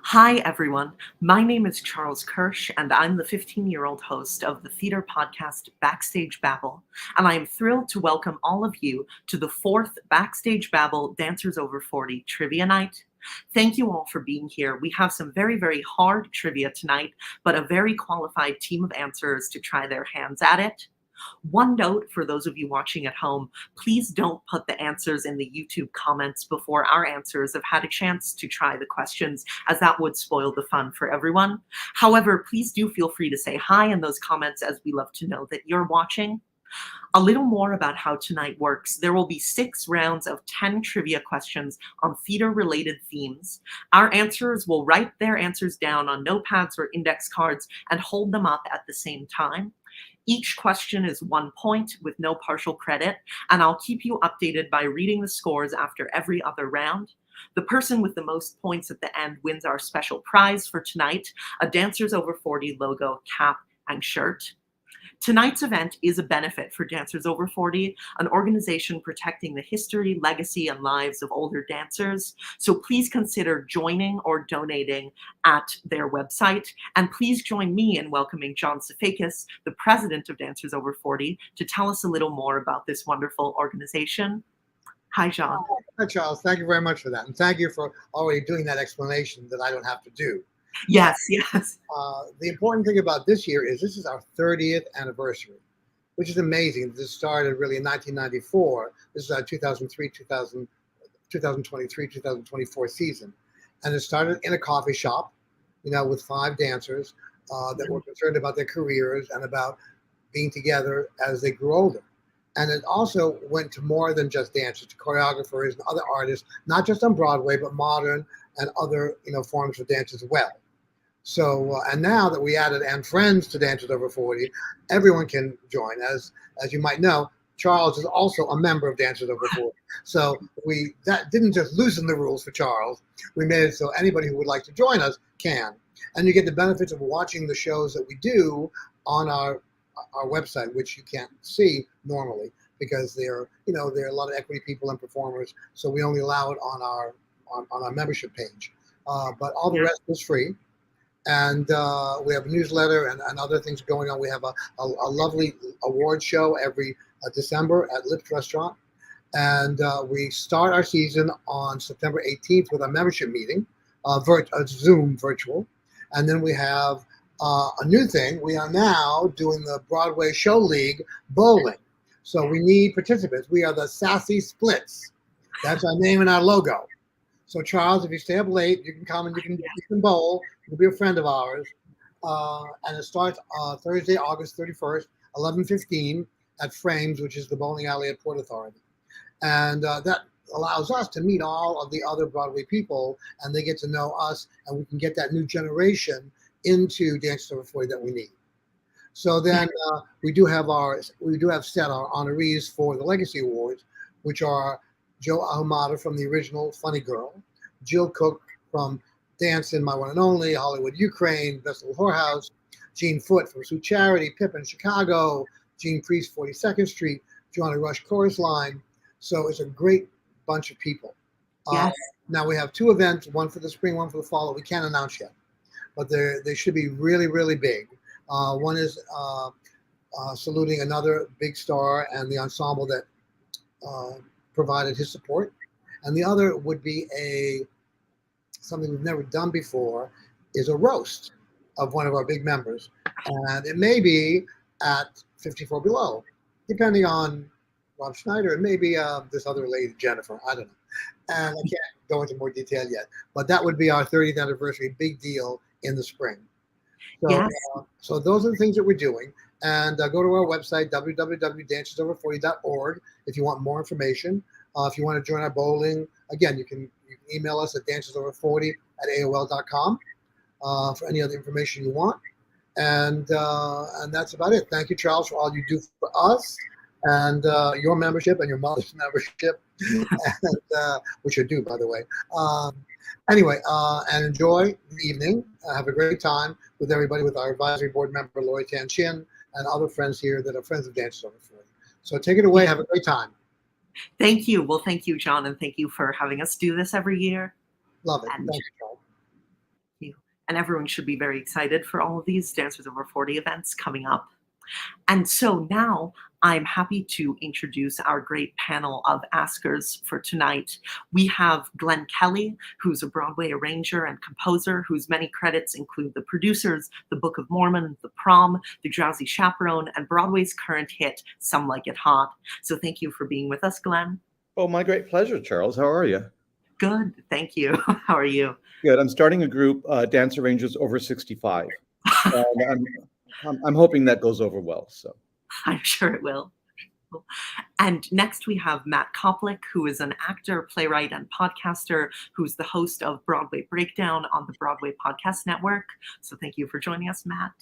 Hi, everyone. My name is Charles Kirsch, and I'm the 15-year-old host of the theater podcast Backstage, Babble. And I am thrilled to welcome all of you to the fourth Backstage Babble Dancers Over 40 Trivia Night. Thank you all for being here. We have some very, very hard trivia tonight, but a very qualified team of answers to try their hands at it. One note for those of you watching at home, please don't put the answers in the YouTube comments before our answers have had a chance to try the questions, as that would spoil the fun for everyone. However, please do feel free to say hi in those comments, as we love to know that you're watching. A little more about how tonight works. There will be 6 rounds of 10 trivia questions on theater-related themes. Our answerers will write their answers down on notepads or index cards and hold them up at the same time. Each question is 1 point with no partial credit, and I'll keep you updated by reading the scores after every other round. The person with the most points at the end wins our special prize for tonight, a Dancers Over 40 logo cap and shirt. Tonight's event is a benefit for Dancers Over 40, an organization protecting the history, legacy, and lives of older dancers. So please consider joining or donating at their website. And please join me in welcoming John Safakis, the president of Dancers Over 40, to tell us a little more about this wonderful organization. Hi, John. Hi, Charles. Thank you very much for that. And thank you for already doing that explanation that I don't have to do. Yes, yes. The important thing about this year is this is our 30th anniversary, which is amazing. This started really in 1994. This is our 2023, 2024 season. And it started in a coffee shop, with 5 dancers that were concerned about their careers and about being together as they grew older. And it also went to more than just dancers, to choreographers and other artists, not just on Broadway, but modern and other, forms of dance as well. So, and now that we added and friends to Dancers Over 40, everyone can join. As you might know, Charles is also a member of Dancers Over 40. So that didn't just loosen the rules for Charles. We made it so anybody who would like to join us can. And you get the benefits of watching the shows that we do on our website, which you can't see normally because there are a lot of equity people and performers. So we only allow it on our membership page. But all the rest is free. And we have a newsletter and other things going on. We have a lovely award show every December at Lips Restaurant. And we start our season on September 18th with our membership meeting, Zoom virtual. And then we have a new thing. We are now doing the Broadway Show League bowling. So we need participants. We are the Sassy Splits. That's our name and our logo. So Charles, if you stay up late, you can come and you can bowl. You'll be a friend of ours. And it starts Thursday, August 31st, 11:15 at Frames, which is the bowling alley at Port Authority. And that allows us to meet all of the other Broadway people, and they get to know us, and we can get that new generation into Dancers Over 40 that we need. So then we do have set our honorees for the Legacy Awards, which are Joe Ahumada from the original Funny Girl, Jill Cook from Dancing, My One and Only, Hollywood, Ukraine, Best Little Whorehouse, Gene Foote from Sweet Charity, Pippin, Chicago, Gene Priest, 42nd Street, Johnny Rush Chorus Line. So it's a great bunch of people. Yes. Now we have 2 events, one for the spring, one for the fall, that we can't announce yet. But they should be really, really big. One is saluting another big star and the ensemble that provided his support. And the other would be something we've never done before, is a roast of one of our big members. And it may be at 54 Below, depending on Rob Schneider and maybe this other lady, Jennifer, I don't know. And I can't go into more detail yet, but that would be our 30th anniversary big deal in the spring. So, Yes. So those are the things that we're doing. And go to our website, www.dancersover40.org, if you want more information. If you want to join our bowling, again, you can email us at dancersover40@aol.com for any other information you want. And that's about it. Thank you, Charles, for all you do for us and your membership and your mother's membership, and, which you do, by the way. Anyway, and enjoy the evening. Have a great time with everybody, with our advisory board member, Lori Tan Chinn, and other friends here that are friends of Dancers Over 40. So take it away. Have a great time. Thank you. Well, thank you, John, and thank you for having us do this every year. Love it. And thank you, Charles. And everyone should be very excited for all of these Dancers Over 40 events coming up. And so now I'm happy to introduce our great panel of askers for tonight. We have Glen Kelly, who's a Broadway arranger and composer, whose many credits include The Producers, The Book of Mormon, The Prom, The Drowsy Chaperone, and Broadway's current hit, Some Like It Hot. So thank you for being with us, Glen. Oh, my great pleasure, Charles. How are you? Good, thank you. How are you? Good. I'm starting a group, Dance Arrangers Over 65. And I'm hoping that goes over well. So I'm sure it will. And next we have Matt Koplik, who is an actor, playwright, and podcaster, who's the host of Broadway Breakdown on the Broadway Podcast Network. So thank you for joining us, Matt.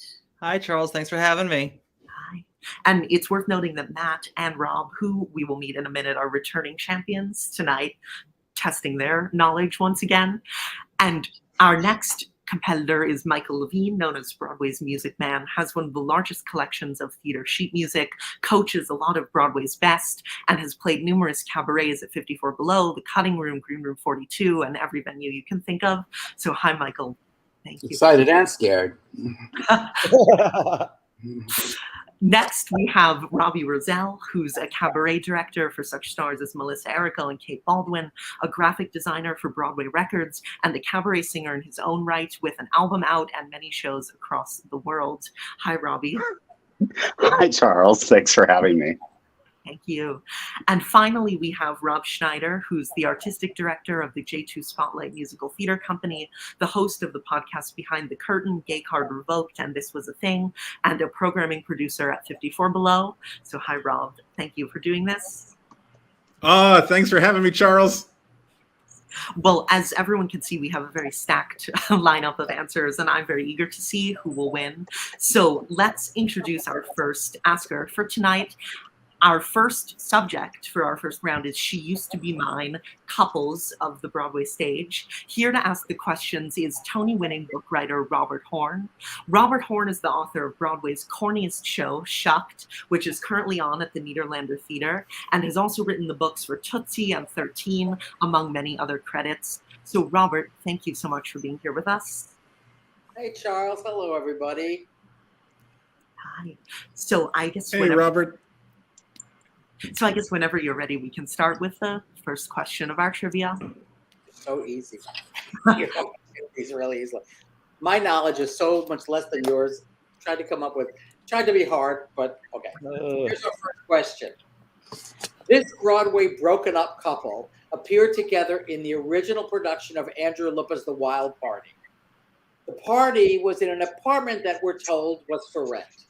Hi, Charles. Thanks for having me. Hi. And it's worth noting that Matt and Rob, who we will meet in a minute, are returning champions tonight, testing their knowledge once again. And our next competitor is Michael Lavine, known as Broadway's Music Man, has one of the largest collections of theater sheet music, coaches a lot of Broadway's best, and has played numerous cabarets at 54 Below, The Cutting Room, Green Room 42, and every venue you can think of. So hi, Michael. Thank you. Excited and scared. Next, we have Robbie Rozelle, who's a cabaret director for such stars as Melissa Erico and Kate Baldwin, a graphic designer for Broadway Records, and a cabaret singer in his own right with an album out and many shows across the world. Hi, Robbie. Hi, Charles. Thanks for having me. Thank you. And finally, we have Rob Schneider, who's the artistic director of the J2 Spotlight Musical Theater Company, the host of the podcast Behind the Curtain, Gay Card Revoked, and This Was a Thing, and a programming producer at 54 Below. So hi, Rob. Thank you for doing this. Thanks for having me, Charles. Well, as everyone can see, we have a very stacked lineup of answers, and I'm very eager to see who will win. So let's introduce our first asker for tonight. Our first subject for our first round is She Used to Be Mine, Couples of the Broadway Stage. Here to ask the questions is Tony-winning book writer Robert Horn. Robert Horn is the author of Broadway's corniest show, Shucked, which is currently on at the Nederlander Theater, and has also written the books for Tootsie and 13, among many other credits. So Robert, thank you so much for being here with us. Hey, Charles. Hello, everybody. Hi. So I guess Hey, Robert. So I guess whenever you're ready, we can start with the first question of our trivia. So easy. It's really easy. My knowledge is so much less than yours. Tried to be hard, but okay. Here's our first question. This Broadway broken up couple appeared together in the original production of Andrew Lippa's The Wild Party. The party was in an apartment that we're told was for rent.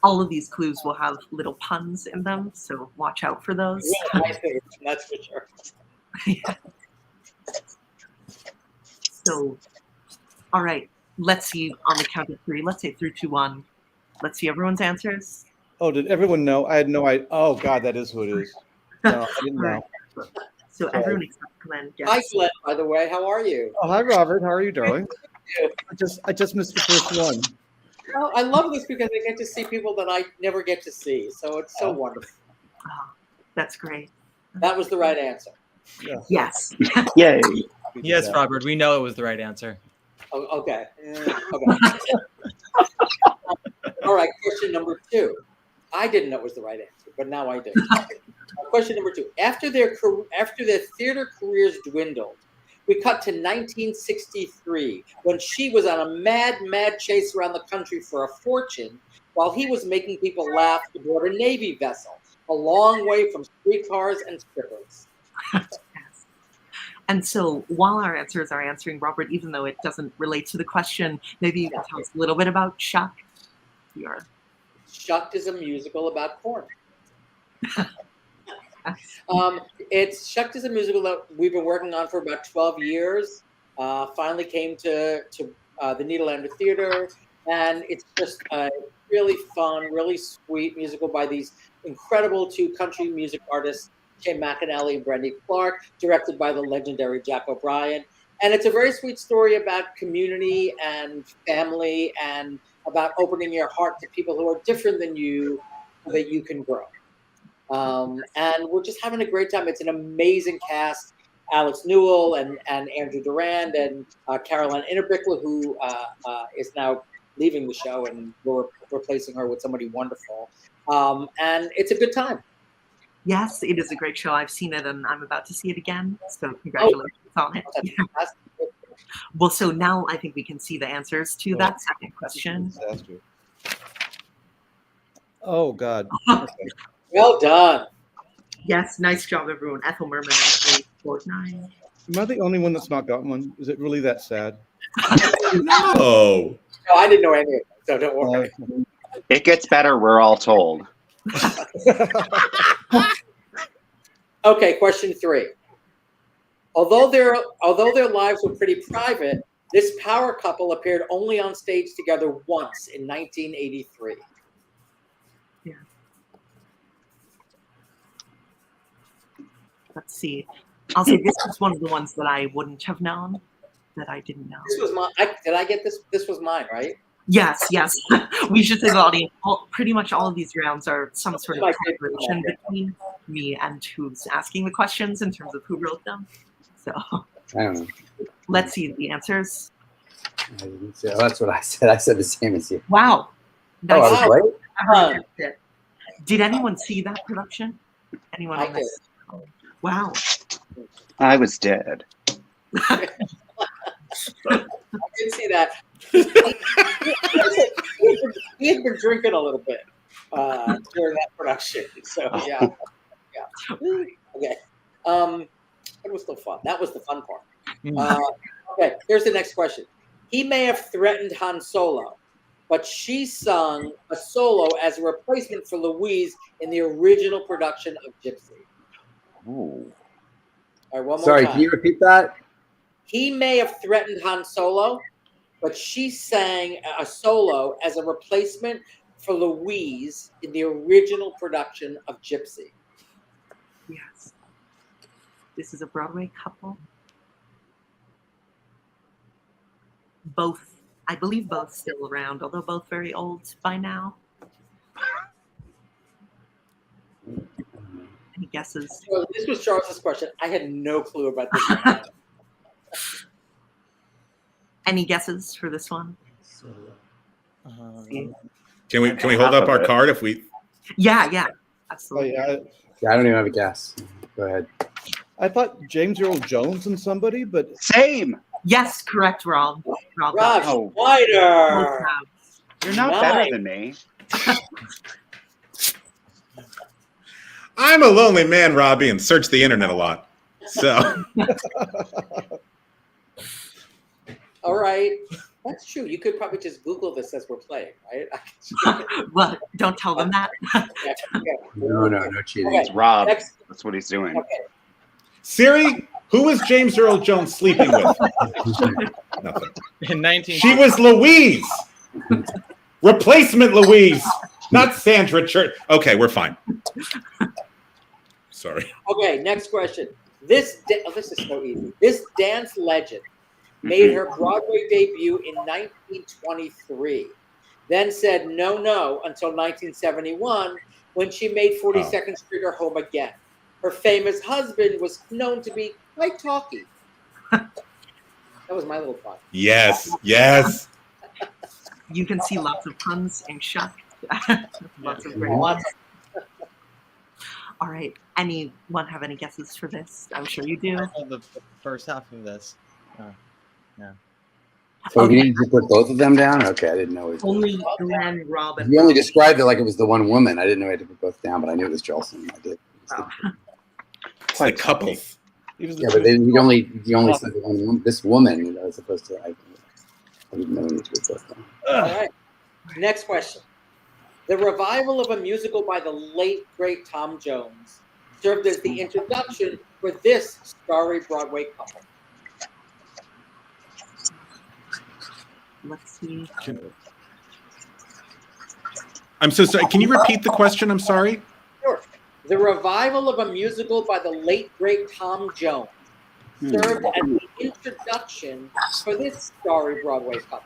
All of these clues will have little puns in them, so watch out for those. Yeah, my favorite, that's for sure. Yeah. So, all right, let's see on the count of three. Let's say 3, 2, 1. Let's see everyone's answers. Oh, did everyone know? I had no idea. Oh, God, that is who it is. No, I didn't know. So everyone except Glenn. Yes. Hi, Glenn, by the way. How are you? Oh, hi, Robert. How are you, darling? I just missed the first one. Well, I love this because I get to see people that I never get to see. So it's so wonderful. Oh, that's great. That was the right answer. Yeah. Yes. Yay. Yes, Robert. We know it was the right answer. Oh, okay. Okay. All right. Question number 2. I didn't know it was the right answer, but now I do. Question number 2. After their theater careers dwindled, we cut to 1963 when she was on a mad chase around the country for a fortune while he was making people laugh aboard a Navy vessel, a long way from streetcars and strippers. Yes. And so while our answers are answering, Robert, even though it doesn't relate to the question, maybe you can tell us a little bit about Shucked. Shucked is a musical about corn. Shucked is a musical that we've been working on for about 12 years. Finally came to the Nederlander Theater, and it's just a really fun, really sweet musical by these incredible 2 country music artists, Jay McAnally and Birney Clark, directed by the legendary Jack O'Brien. And it's a very sweet story about community and family and about opening your heart to people who are different than you so that you can grow. And we're just having a great time. It's an amazing cast. Alex Newell and Andrew Durand and Caroline Innerbickler, who is now leaving the show, and we're replacing her with somebody wonderful. And it's a good time. Yes, it is a great show. I've seen it, and I'm about to see it again. So congratulations on it. Well, so now I think we can see the answers to that second question. Oh, God. Well done. Yes, nice job, everyone. Ethel Merman, 849. Am I the only one that's not got one? Is it really that sad? No. No, I didn't know any of it, so don't worry. It gets better, we're all told. Okay, question 3. Although their lives were pretty private, this power couple appeared only on stage together once in 1983. Yeah. Let's see. I'll say this was one of the ones that I wouldn't have known, that I didn't know. This was mine. Did I get this? This was mine, right? Yes. We should say the audience. Pretty much all of these rounds are some sort of collaboration between me and who's asking the questions in terms of who wrote them. So I don't know. let's see the answers. I didn't say, that's what I said. I said the same as you. Wow. Oh, I was right? Everyone guessed it. Did anyone see that production? Anyone? I on this? Wow. I was dead. I did see that. He had been drinking a little bit during that production, so yeah. Okay, but it was still fun. That was the fun part. Okay, here's the next question. He may have threatened Han Solo, but she sung a solo as a replacement for Louise in the original production of Gypsy. Ooh. All right, one more Sorry, time. can you repeat that? He may have threatened Han Solo, but she sang a solo as a replacement for Louise in the original production of Gypsy. Yes. This is a Broadway couple. Both, I believe both still around, although both very old by now. Any guesses? So this was Charles's question. I had no clue about this one. Any guesses for this one? Can we hold up our card if we? Yeah, Oh, absolutely. yeah. Yeah, I don't even have a guess. Go ahead. I thought James Earl Jones and somebody, but Same. Yes, correct, Rob. Rob Oh. Schneider. You're not Nice. better than me. I'm a lonely man, Robbie, and search the internet a lot. So All right. That's true. You could probably just Google this as we're playing, right? Well, don't tell them that. No cheating. Okay. It's Rob. Next. That's what he's doing. Okay. Siri, who is James Earl Jones sleeping with? Nothing. In 19. She was Louise. Replacement Louise, not Sandra Church. Okay, we're fine. Sorry. Okay, next question. This is so easy. This dance legend made her Broadway debut in 1923, then said no until 1971 when she made 42nd Street her home again. Her famous husband was known to be quite talky. That was my little fun. Yes. You can see lots of puns in Shuck. Lots of great ones. All right. Anyone have any guesses for this? I'm sure you do. The first half of this. So Okay. you need to put both of them down? Okay, I didn't know. Only Glenn, Rob, and You only described it like it was the one woman. I didn't know I had to put both down, but I knew it was Jolson. I did. Rob. It's like couples. he was the Yeah, but then you only said the one woman, this woman as opposed to I didn't know you need to put both down. All right. Next question. The revival of a musical by the late, great Tom Jones served as the introduction for this starry Broadway couple. Let's see. I'm so sorry. Can you repeat the question? I'm sorry. Sure. The revival of a musical by the late, great Tom Jones served as the introduction for this starry Broadway couple.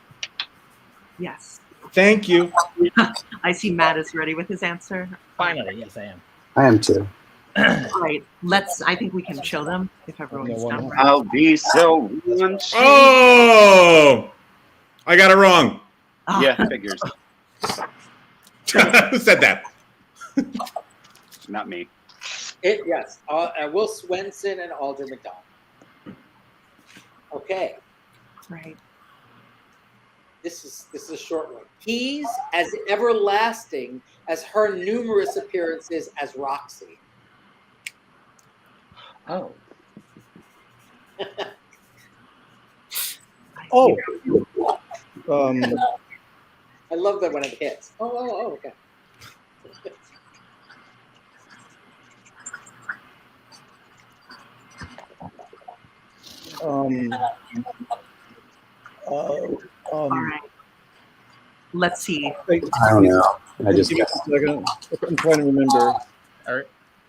Yes. Thank you. I see Matt is ready with his answer. Finally, yes, I am. I am too. All right, I think we can show them if everyone's done. Right. I'll be so raunchy. Oh, I got it wrong. Yeah, figures. Who said that? Not me. Yes. Will Swenson and Alden McDonald. Okay. Right. This is a short one. He's as everlasting as her numerous appearances as Roxy. Oh. Oh, I love that when it hits. Oh, okay. All right. Let's see. I don't know. I just give me a second. I'm trying to remember.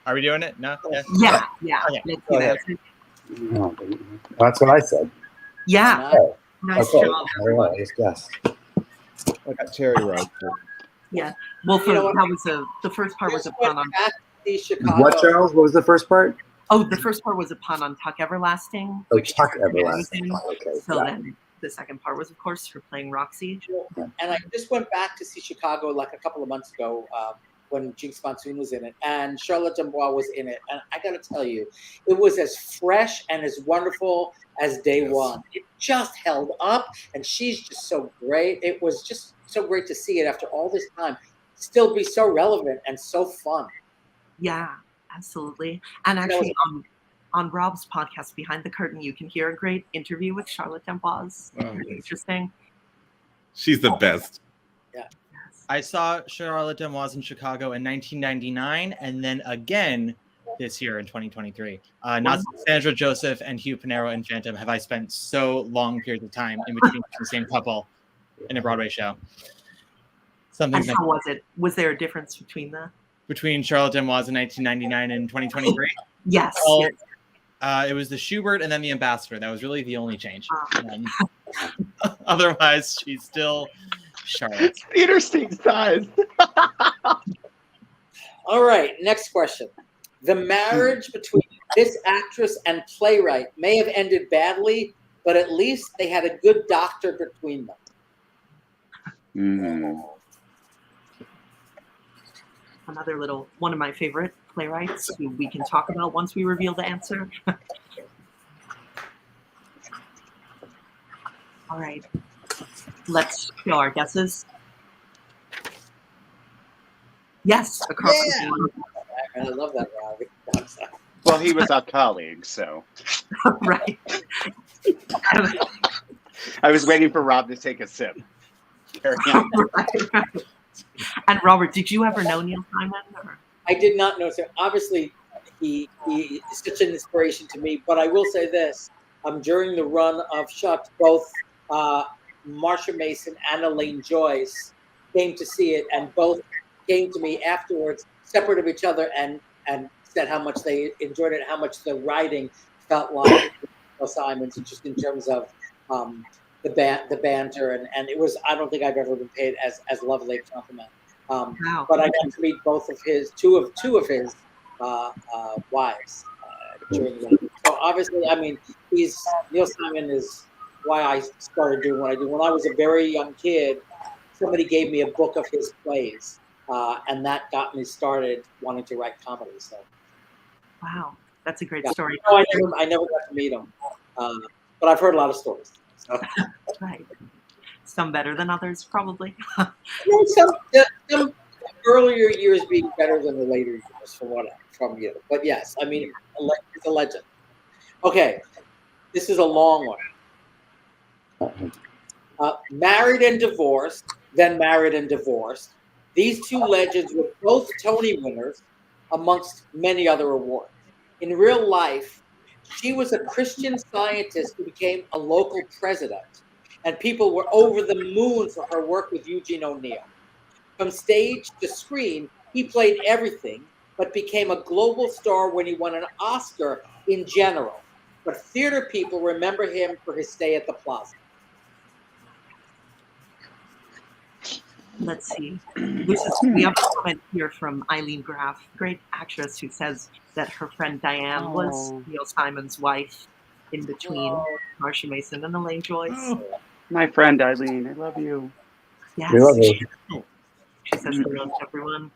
Are we doing it? No? Yeah. Okay. Let's Go do ahead. that. no, that's what I said. Yeah. Oh, Nice okay. job. All right, I just guessed. I got Terry right. Yeah. Well, You know what? the first part was a Just pun went on. back to see Chicago. What, Charles? What was the first part? Oh, the first part was a pun on Tuck Everlasting. Oh, which Chuck Terry Everlasting. was in. Okay. So got it. then the second part was, of course, for playing Roxy. And I just went back to see Chicago like a couple of months ago when Jinx Monsoon was in it, and Charlotte Dubois was in it. And I got to tell you, it was as fresh and as wonderful as day one. It just held up, and she's just so great. It was just so great to see it after all this time still be so relevant and so fun. Yeah, absolutely. And actually, on Rob's podcast, Behind the Curtain, you can hear a great interview with Charlotte Dubois. Oh, Very interesting. She's the best. Yes. I saw Charlotte Demoise in Chicago in 1999, and then again this year in 2023. Not Sandra Joseph and Hugh Pinero in Phantom have I spent so long periods of time in between the same couple in a Broadway show. And how was it? Was there a difference between Charlotte Demoise in 1999 and 2023? Yes. Well, yes. it was the Schubert and then the Ambassador. That was really the only change. Otherwise, she's still Charlotte. Theater seat size. All right, next question. The marriage between this actress and playwright may have ended badly, but at least they had a good doctor between them. Another one of my favorite playwrights who we can talk about once we reveal the answer. All right, let's show our guesses. Yes, across the board. I love that, Robbie. Well, he was our colleague, so. Right. I was waiting for Rob to take a sip. Carry on. Right. And Robert, did you ever know Neil Simon? Or? I did not know. So obviously, he is such an inspiration to me. But I will say this: during the run of Shucks, both Marsha Mason and Elaine Joyce came to see it, and both came to me afterwards, separate of each other, and said how much they enjoyed it, how much the writing felt like Neil Simon's, just in terms of the banter, and it was. I don't think I've ever been paid as lovely a compliment. Wow. But I got to meet two of his wives during the. So obviously, I mean, Neil Simon is why I started doing what I do. When I was a very young kid, somebody gave me a book of his plays, and that got me started wanting to write comedy. So. Wow, that's a great story. No, I never got to meet him, but I've heard a lot of stories. So. Right. Some better than others, probably. Some earlier years being better than the later years, from you. But yes, I mean, it's a legend. Okay, this is a long one. Married and divorced, then married and divorced. These two legends were both Tony winners, amongst many other awards. In real life, she was a Christian Scientist who became a local president, and people were over the moon for her work with Eugene O'Neill. From stage to screen, he played everything, but became a global star when he won an Oscar in general. But theater people remember him for his stay at the Plaza. Let's see. We have a comment here from Eileen Graff, great actress, who says that her friend Diane was Neil Simon's wife in between Marsha Mason and Elaine Joyce. My friend Eileen, I love you. Yes. We love her. She says hello to everyone.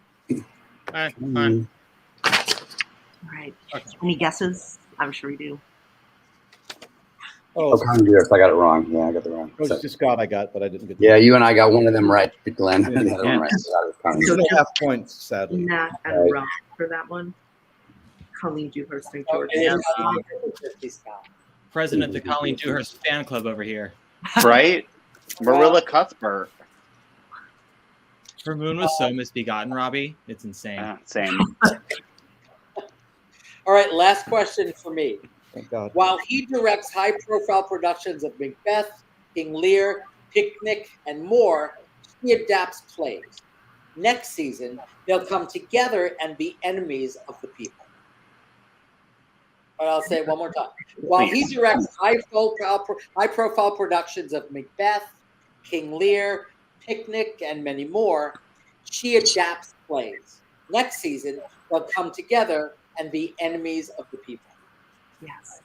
Fine. All right. Any guesses? I'm sure we do. Oh, Congress, I got it wrong. Yeah, I got it wrong. Rose to Scott I got, but I didn't get Yeah, you and I got one of them right, Glenn. The other one right. So that was Congress. So half points, sadly. Nat and Rob for that one. Colleen Dewhurst and George. President of the Colleen Dewhurst fan club over here. Right? Marilla Cuthbert. Her moon was so misbegotten, Robbie. It's insane. Same. All right, last question for me. Thank God. While he directs high-profile productions of Macbeth, King Lear, Picnic, and more, he adapts plays. Next season, they'll come together and be enemies of the people. But I'll say it one more time. While he directs high-profile productions of Macbeth, King Lear, Picnic, and many more, she adapts plays. Next season, they'll come together and be enemies of the people. Yes.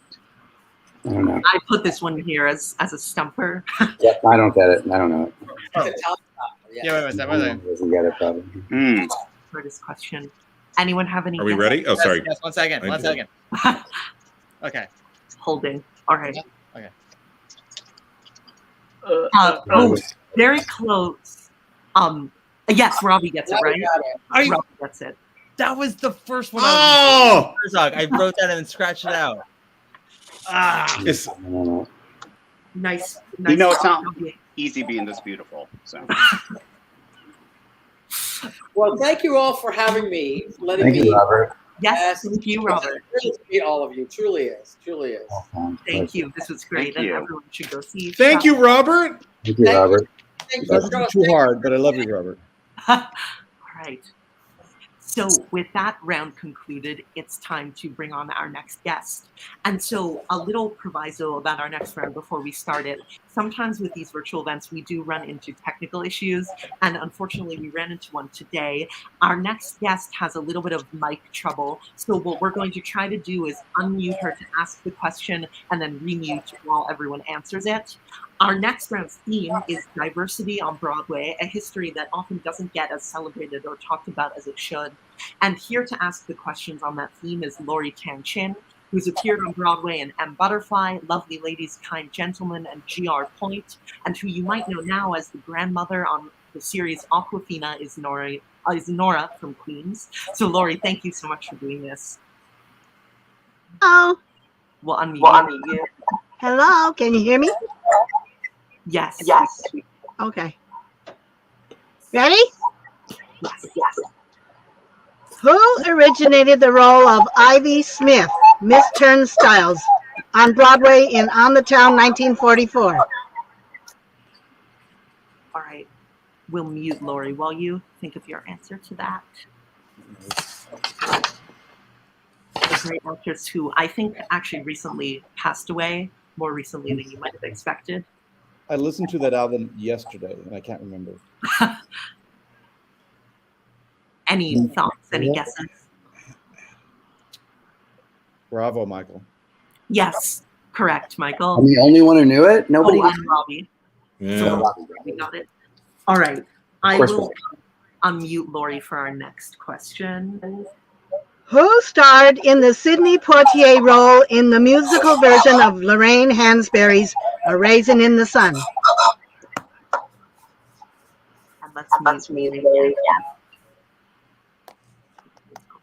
I don't know. I put this one here as a stumper. Yeah, I don't get it. I don't know it. It's a tough stuff, Yeah, wait. Doesn't get it probably. For this question. Anyone have any? Are we guesses? ready? Oh, sorry. Yes, 1 second. 1 second. Okay. Holding. All right. Okay. Very close. Yes, Robbie gets it right. Robbie gets it. That was the first one. Oh! I wrote that and scratched it out. It's, I don't know. Nice. You know, it's not Robbie. easy being this beautiful. So. Well, thank you all for having me. Letting Thank me. you, Robert. Yes, thank you, Robert. It's great to meet all of you. Truly is. Truly is. Thank you. This was great, Thank and you. everyone should go see. thank you, Robert. Thank you, Robert. Thank you. Doesn't too hard, but I love you, Robert. All right. So with that round concluded, it's time to bring on our next guest. And so a little proviso about our next round before we start it. Sometimes with these virtual events, we do run into technical issues. And unfortunately, we ran into one today. Our next guest has a little bit of mic trouble. So what we're going to try to do is unmute her to ask the question and then remute while everyone answers it. Our next round's theme is diversity on Broadway, a history that often doesn't get as celebrated or talked about as it should. And here to ask the questions on that theme is Lori Tan Chinn, who's appeared on Broadway in M. Butterfly, Lovely Ladies, Kind Gentlemen, and G.R. Point, and who you might know now as the grandmother on the series Aquafina is Nora from Queens. So Lori, thank you so much for doing this. Oh, We'll unmute you. hello. Can you hear me? Yes. Yes. Okay. Ready? Yes. Who originated the role of Ivy Smith, Miss Turnstiles, on Broadway in On the Town 1944? All right. We'll mute Lori while you think of your answer to that. A great actress who I think actually recently passed away, more recently than you might have expected. I listened to that album yesterday, and I can't remember. Any thoughts, any guesses? Bravo, Michael. Yes, correct, Michael. I'm the only one who knew it. Nobody. Oh, and Robbie. Yeah. So we got it. All right. I will unmute Lori for our next question. Who starred in the Sidney Poitier role in the musical version of Lorraine Hansberry's A Raisin in the Sun? And let's mute Lori again.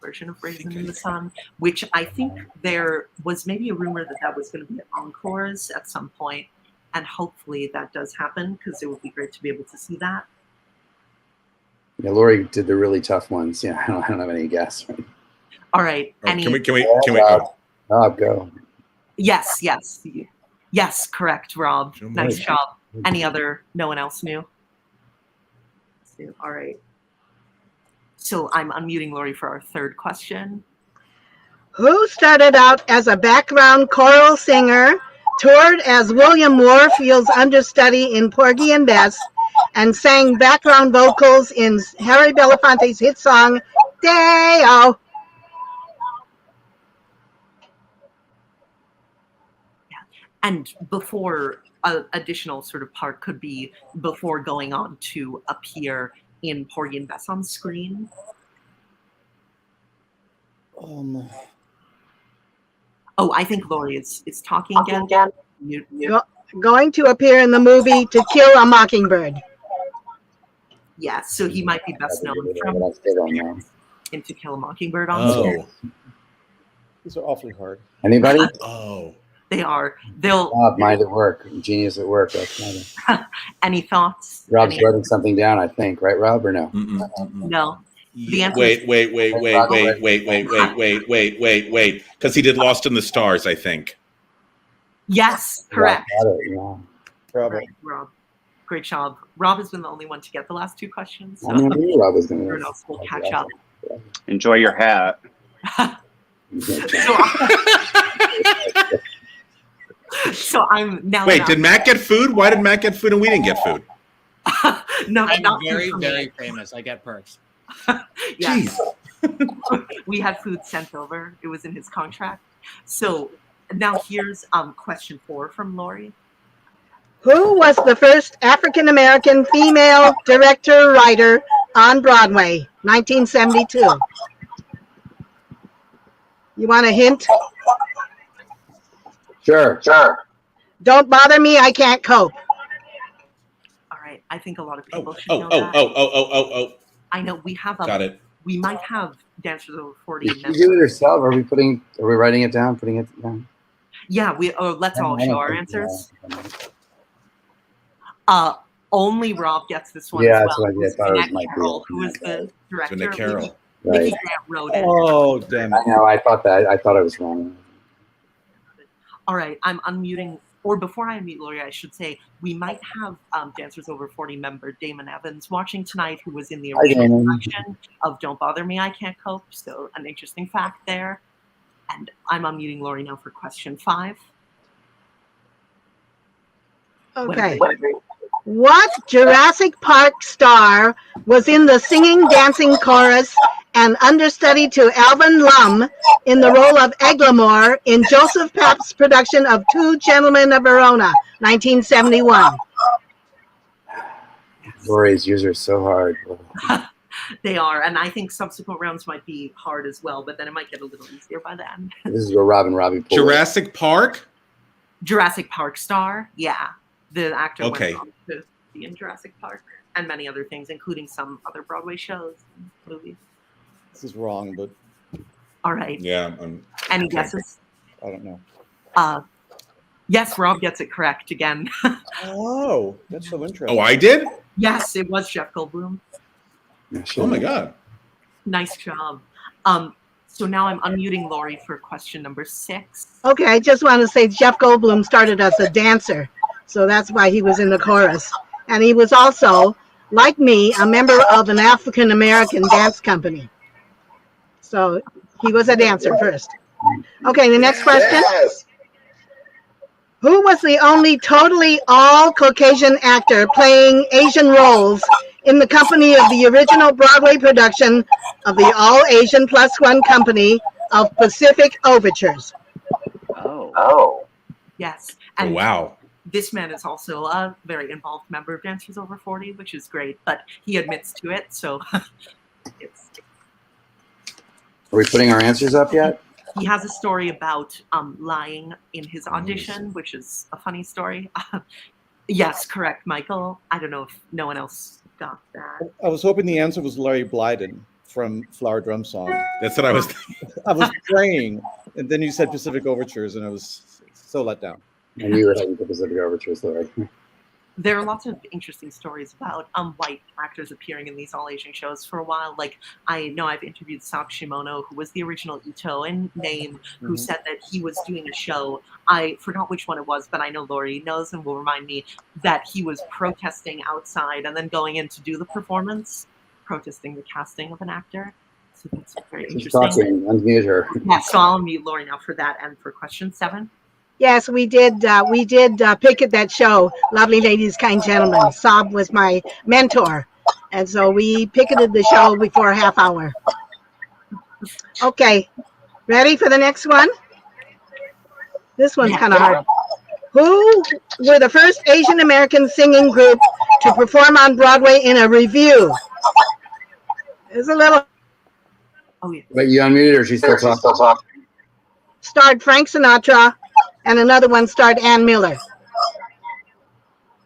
Version of Raisin in the Sun, which I think there was maybe a rumor that was going to be encores at some point, and hopefully that does happen because it would be great to be able to see that. Yeah, Lori did the really tough ones. Yeah, I don't have any guess. Right? All right. Oh, can we? Rob, go. Yes, correct, Rob. Nice job. Any other? No one else knew? All right. So I'm unmuting Lori for our third question. Who started out as a background choral singer, toured as William Warfield's understudy in Porgy and Bess, and sang background vocals in Harry Belafonte's hit song, Day-O. And before additional sort of part could be before going on to appear in Porgy and Bess on screen. Oh, I think Lori is talking again. Going to appear in the movie To Kill a Mockingbird. Yeah, so he might be best known from in To Kill a Mockingbird on screen. These are awfully hard. Anybody? Oh. They are. They'll. Mind at work. Genius at work. That's Any thoughts? Rob's writing something down, I think. Right, Rob, or no? No. The answer Wait. Because he did Lost in the Stars, I think. Yes, correct. Yeah. Right, Rob. Great job. Rob has been the only one to get the last two questions. So I knew Rob was going everyone else will catch up. Enjoy your hat. So I'm now. Wait, did Matt get food? Why did Matt get food and we didn't get food? No, I'm not very, very famous. I get perks. Yes. We had food sent over. It was in his contract. So now here's question 4 from Lori. Who was the first African-American female director-writer on Broadway, 1972? You want a hint? Sure. Don't bother me, I can't cope. All right. I think a lot of people should know that. Oh. I know we have Got it. We might have dancers over 40. Did you do it yourself? Are we writing it down, putting it down? Yeah, let's all show our answers. Only Rob gets this one. Yeah, as that's well. what I thought it was Mike Carroll, who is the director. Nick Carroll. Mickey Grant wrote it. Oh, damn it. I know, I thought I was wrong. All right, I'm unmuting, or before I unmute Lori, I should say we might have Dancers Over 40 member Damon Evans watching tonight, who was in the original production of Don't Bother Me, I Can't Cope. So an interesting fact there. And I'm unmuting Lori now for question 5. Okay. What Jurassic Park star was in the singing dancing chorus and understudy to Alvin Lum in the role of Eglamour in Joseph Papp's production of Two Gentlemen of Verona, 1971? Lori's yours are so hard. They are, and I think subsequent rounds might be hard as well, but then it might get a little easier by then. This is where Rob and Robbie pull Jurassic Park? Jurassic Park star, yeah. The actor Okay. went on to be in Jurassic Park and many other things, including some other Broadway shows and movies. This is wrong, but All right. Yeah. Any guesses? I don't know. Yes, Rob gets it correct again. Oh, that's so interesting. Oh, I did? Yes, it was Jeff Goldblum. Oh my God. Nice job. So now I'm unmuting Lori for question number 6. Okay, I just want to say Jeff Goldblum started as a dancer, so that's why he was in the chorus. And he was also, like me, a member of an African-American dance company. So he was a dancer first. Okay, the next question. Yes. Who was the only totally all-Caucasian actor playing Asian roles in the company of the original Broadway production of the All-Asian Plus One Company of Pacific Overtures? Oh. Yes. Oh, And wow. this man is also a very involved member of Dancers Over 40, which is great, but he admits to it, so it's. Are we putting our answers up yet? He has a story about lying in his audition, which is a funny story. Yes, correct, Michael. I don't know if no one else got that. I was hoping the answer was Larry Blyden from Flower Drum Song. That's what I was. I was praying, and then you said Pacific Overtures, and I was so let down. I knew you were having the Pacific Overtures, Lori. There are lots of interesting stories about white actors appearing in these all-Asian shows for a while. Like, I know I've interviewed Sak Shimono, who was the original Ito in Name, who said that he was doing a show. I forgot which one it was, but I know Lori knows and will remind me that he was protesting outside and then going in to do the performance, protesting the casting of an actor. So that's very She's interesting. talking. Unmute her. Yeah, so I'll mute Lori now for that and for question 7. Yes, we did. We did pick at that show, Lovely Ladies, Kind Gentlemen. Saab was my mentor, and so we picketed the show before a half hour. Okay, ready for the next one? This one's kind of hard. Who were the first Asian American singing group to perform on Broadway in a review? It's a little. Oh yeah. Wait, you unmuted or she's still talking? Starred Frank Sinatra, and another one starred Ann Miller.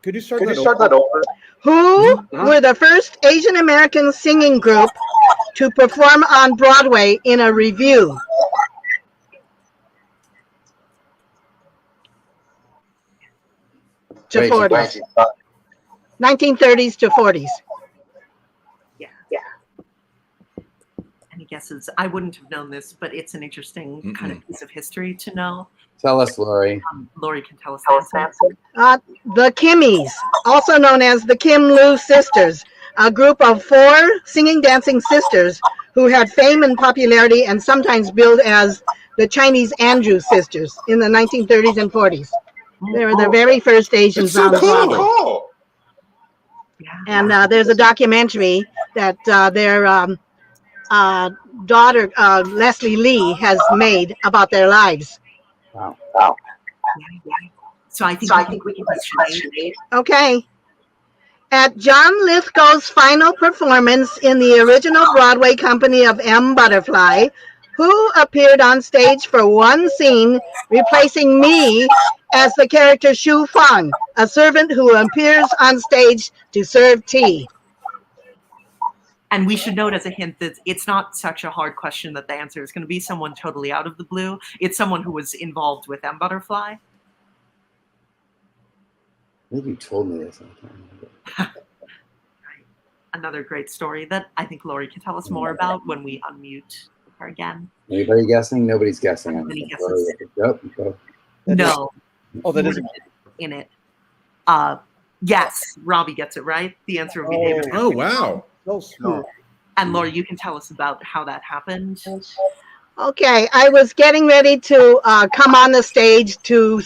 Could you start that over? Who were the first Asian American singing group to perform on Broadway in a review? To 40s. 1930s to 40s. Yeah. Any guesses? I wouldn't have known this, but it's an interesting kind of piece of history to know. Tell us, Lori. Lori can tell us the answer. The Kimmies, also known as the Kim Lou Sisters, a group of 4 singing dancing sisters who had fame and popularity and sometimes billed as the Chinese Andrew Sisters in the 1930s and 40s. They were the very first Asians on Broadway. Cool. And there's a documentary that their daughter, Leslie Lee, has made about their lives. Wow. So I think we can question it. Okay. At John Lithgow's final performance in the original Broadway company of M. Butterfly, who appeared on stage for one scene, replacing me as the character Shu Fang, a servant who appears on stage to serve tea? And we should note as a hint that it's not such a hard question that the answer is going to be someone totally out of the blue. It's someone who was involved with M. Butterfly. Maybe you told me this. I can't remember. Another great story that I think Lori can tell us more about when we unmute her again. Anybody guessing? Nobody's guessing. Nobody guesses. Go. No. Oh, that is in it. Yes, Robbie gets it right. The answer would be David. Oh, wow. so smart. And Laura, you can tell us about how that happened. Okay, I was getting ready to come on the stage to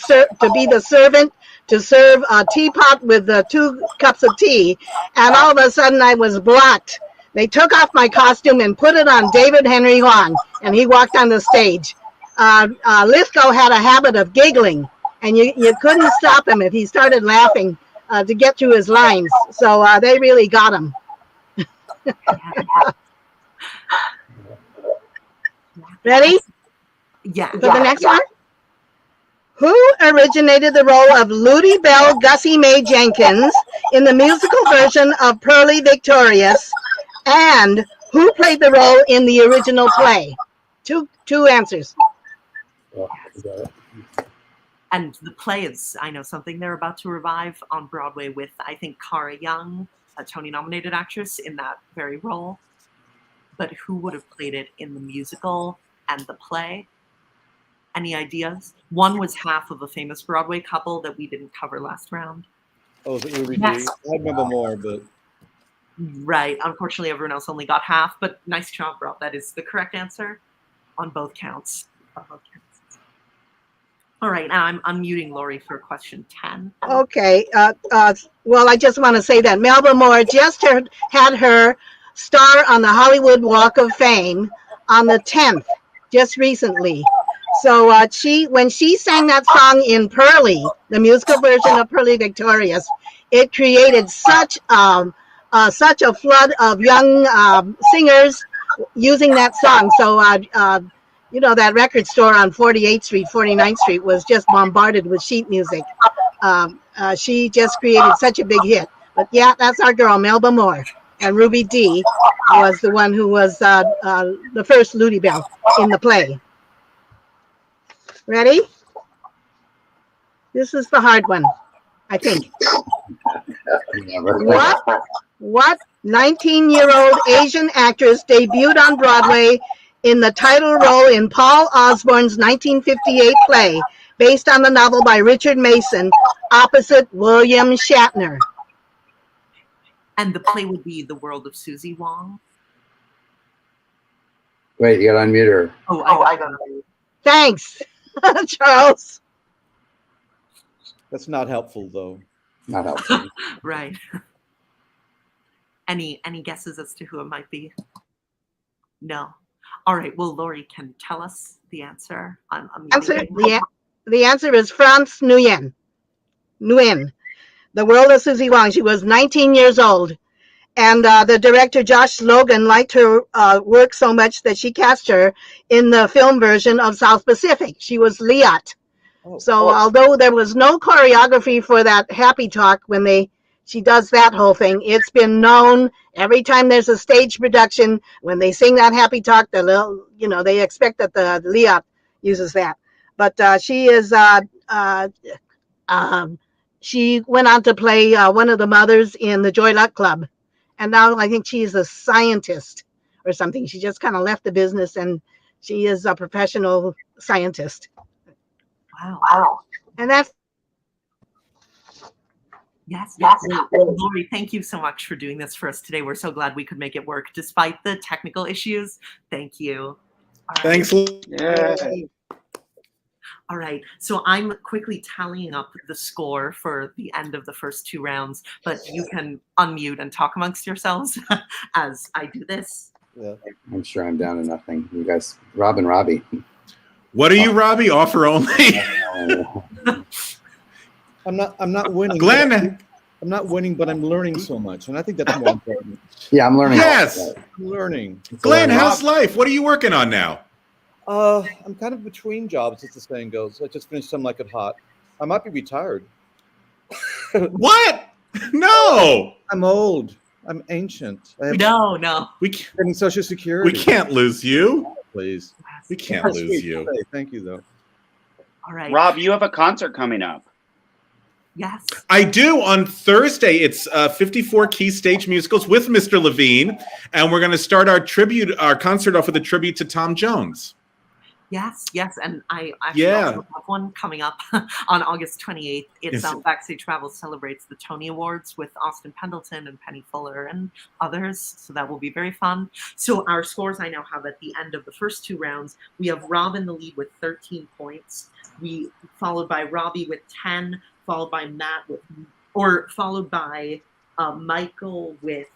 be the servant to serve a teapot with 2 cups of tea, and all of a sudden I was blocked. They took off my costume and put it on David Henry Hwang, and he walked on the stage. Lithgow had a habit of giggling, and you couldn't stop him if he started laughing to get through his lines. So they really got him. Ready? Yeah. For the next one? Who originated the role of Ludi Belle Gussie Mae Jenkins in the musical version of Pearly Victorious? And who played the role in the original play? Two answers. And the play is, I know something they're about to revive on Broadway with, I think, Cara Young, a Tony-nominated actress, in that very role. But who would have played it in the musical and the play? Any ideas? One was half of a famous Broadway couple that we didn't cover last round. Oh, is it Ruby Yes. D? I remember more, but Right. Unfortunately, everyone else only got half, but nice job, Rob. That is the correct answer on both counts. All right, now I'm unmuting Lori for question 10. Okay. Well, I just want to say that Melba Moore just had her star on the Hollywood Walk of Fame on the 10th, just recently. So when she sang that song in Pearly, the musical version of Pearly Victorious, it created such a flood of young singers using that song. So that record store on 48th Street, 49th Street was just bombarded with sheet music. She just created such a big hit. But yeah, that's our girl, Melba Moore. And Ruby D was the one who was the first Ludi Belle in the play. Ready? This is the hard one, I think. What 19-year-old Asian actress debuted on Broadway in the title role in Paul Osborne's 1958 play, based on the novel by Richard Mason, opposite William Shatner? And the play would be The World of Susie Wong. Wait, you gotta unmute her. I got it. Thanks, Charles. That's not helpful, though. Not helpful. Right. Any guesses as to who it might be? No. All right. Well, Lori can tell us the answer. I'm The answer is France Nguyen. Nguyen. The World of Susie Wong. She was 19 years old. And the director, Josh Logan, liked her work so much that she cast her in the film version of South Pacific. She was Liat. So although there was no choreography for that happy talk when she does that whole thing, it's been known every time there's a stage production, when they sing that happy talk, they expect that the Liat uses that. But she went on to play one of the mothers in the Joy Luck Club. And now I think she is a scientist or something. She just kind of left the business and she is a professional scientist. Wow. And that's. Yes. Lori, thank you so much for doing this for us today. We're so glad we could make it work despite the technical issues. Thank you. Thanks. Yeah. All right, so I'm quickly tallying up the score for the end of the first 2 rounds, but you can unmute and talk amongst yourselves as I do this. Yeah. I'm sure I'm down to nothing. You guys, Rob and Robbie. What are you, Robbie? Offer only. I'm not winning. Glenn. I'm not winning, but I'm learning so much, and I think that's more important. Yeah, I'm learning. Yes. I'm learning. Glenn, how's life? What are you working on now? I'm kind of between jobs, as the saying goes. I just finished Some Like It Hot. I might be retired. What? No. I'm old. I'm ancient. No. We getting Social Security. We can't lose you. Please. We can't lose you. Thank you, though. All right. Rob, you have a concert coming up. Yes. I do on Thursday. It's 54 Key Stage Musicals with Mr. Lavine, and we're going to start our concert off with a tribute to Tom Jones. Yes, and I actually also have one coming up on August 28th. It's Backstage Babble celebrates the Tony Awards with Austin Pendleton and Penny Fuller and others, so that will be very fun. So our scores I now have at the end of the first 2 rounds. We have Rob in the lead with 13 points. Followed by Robbie with 10, followed by Michael with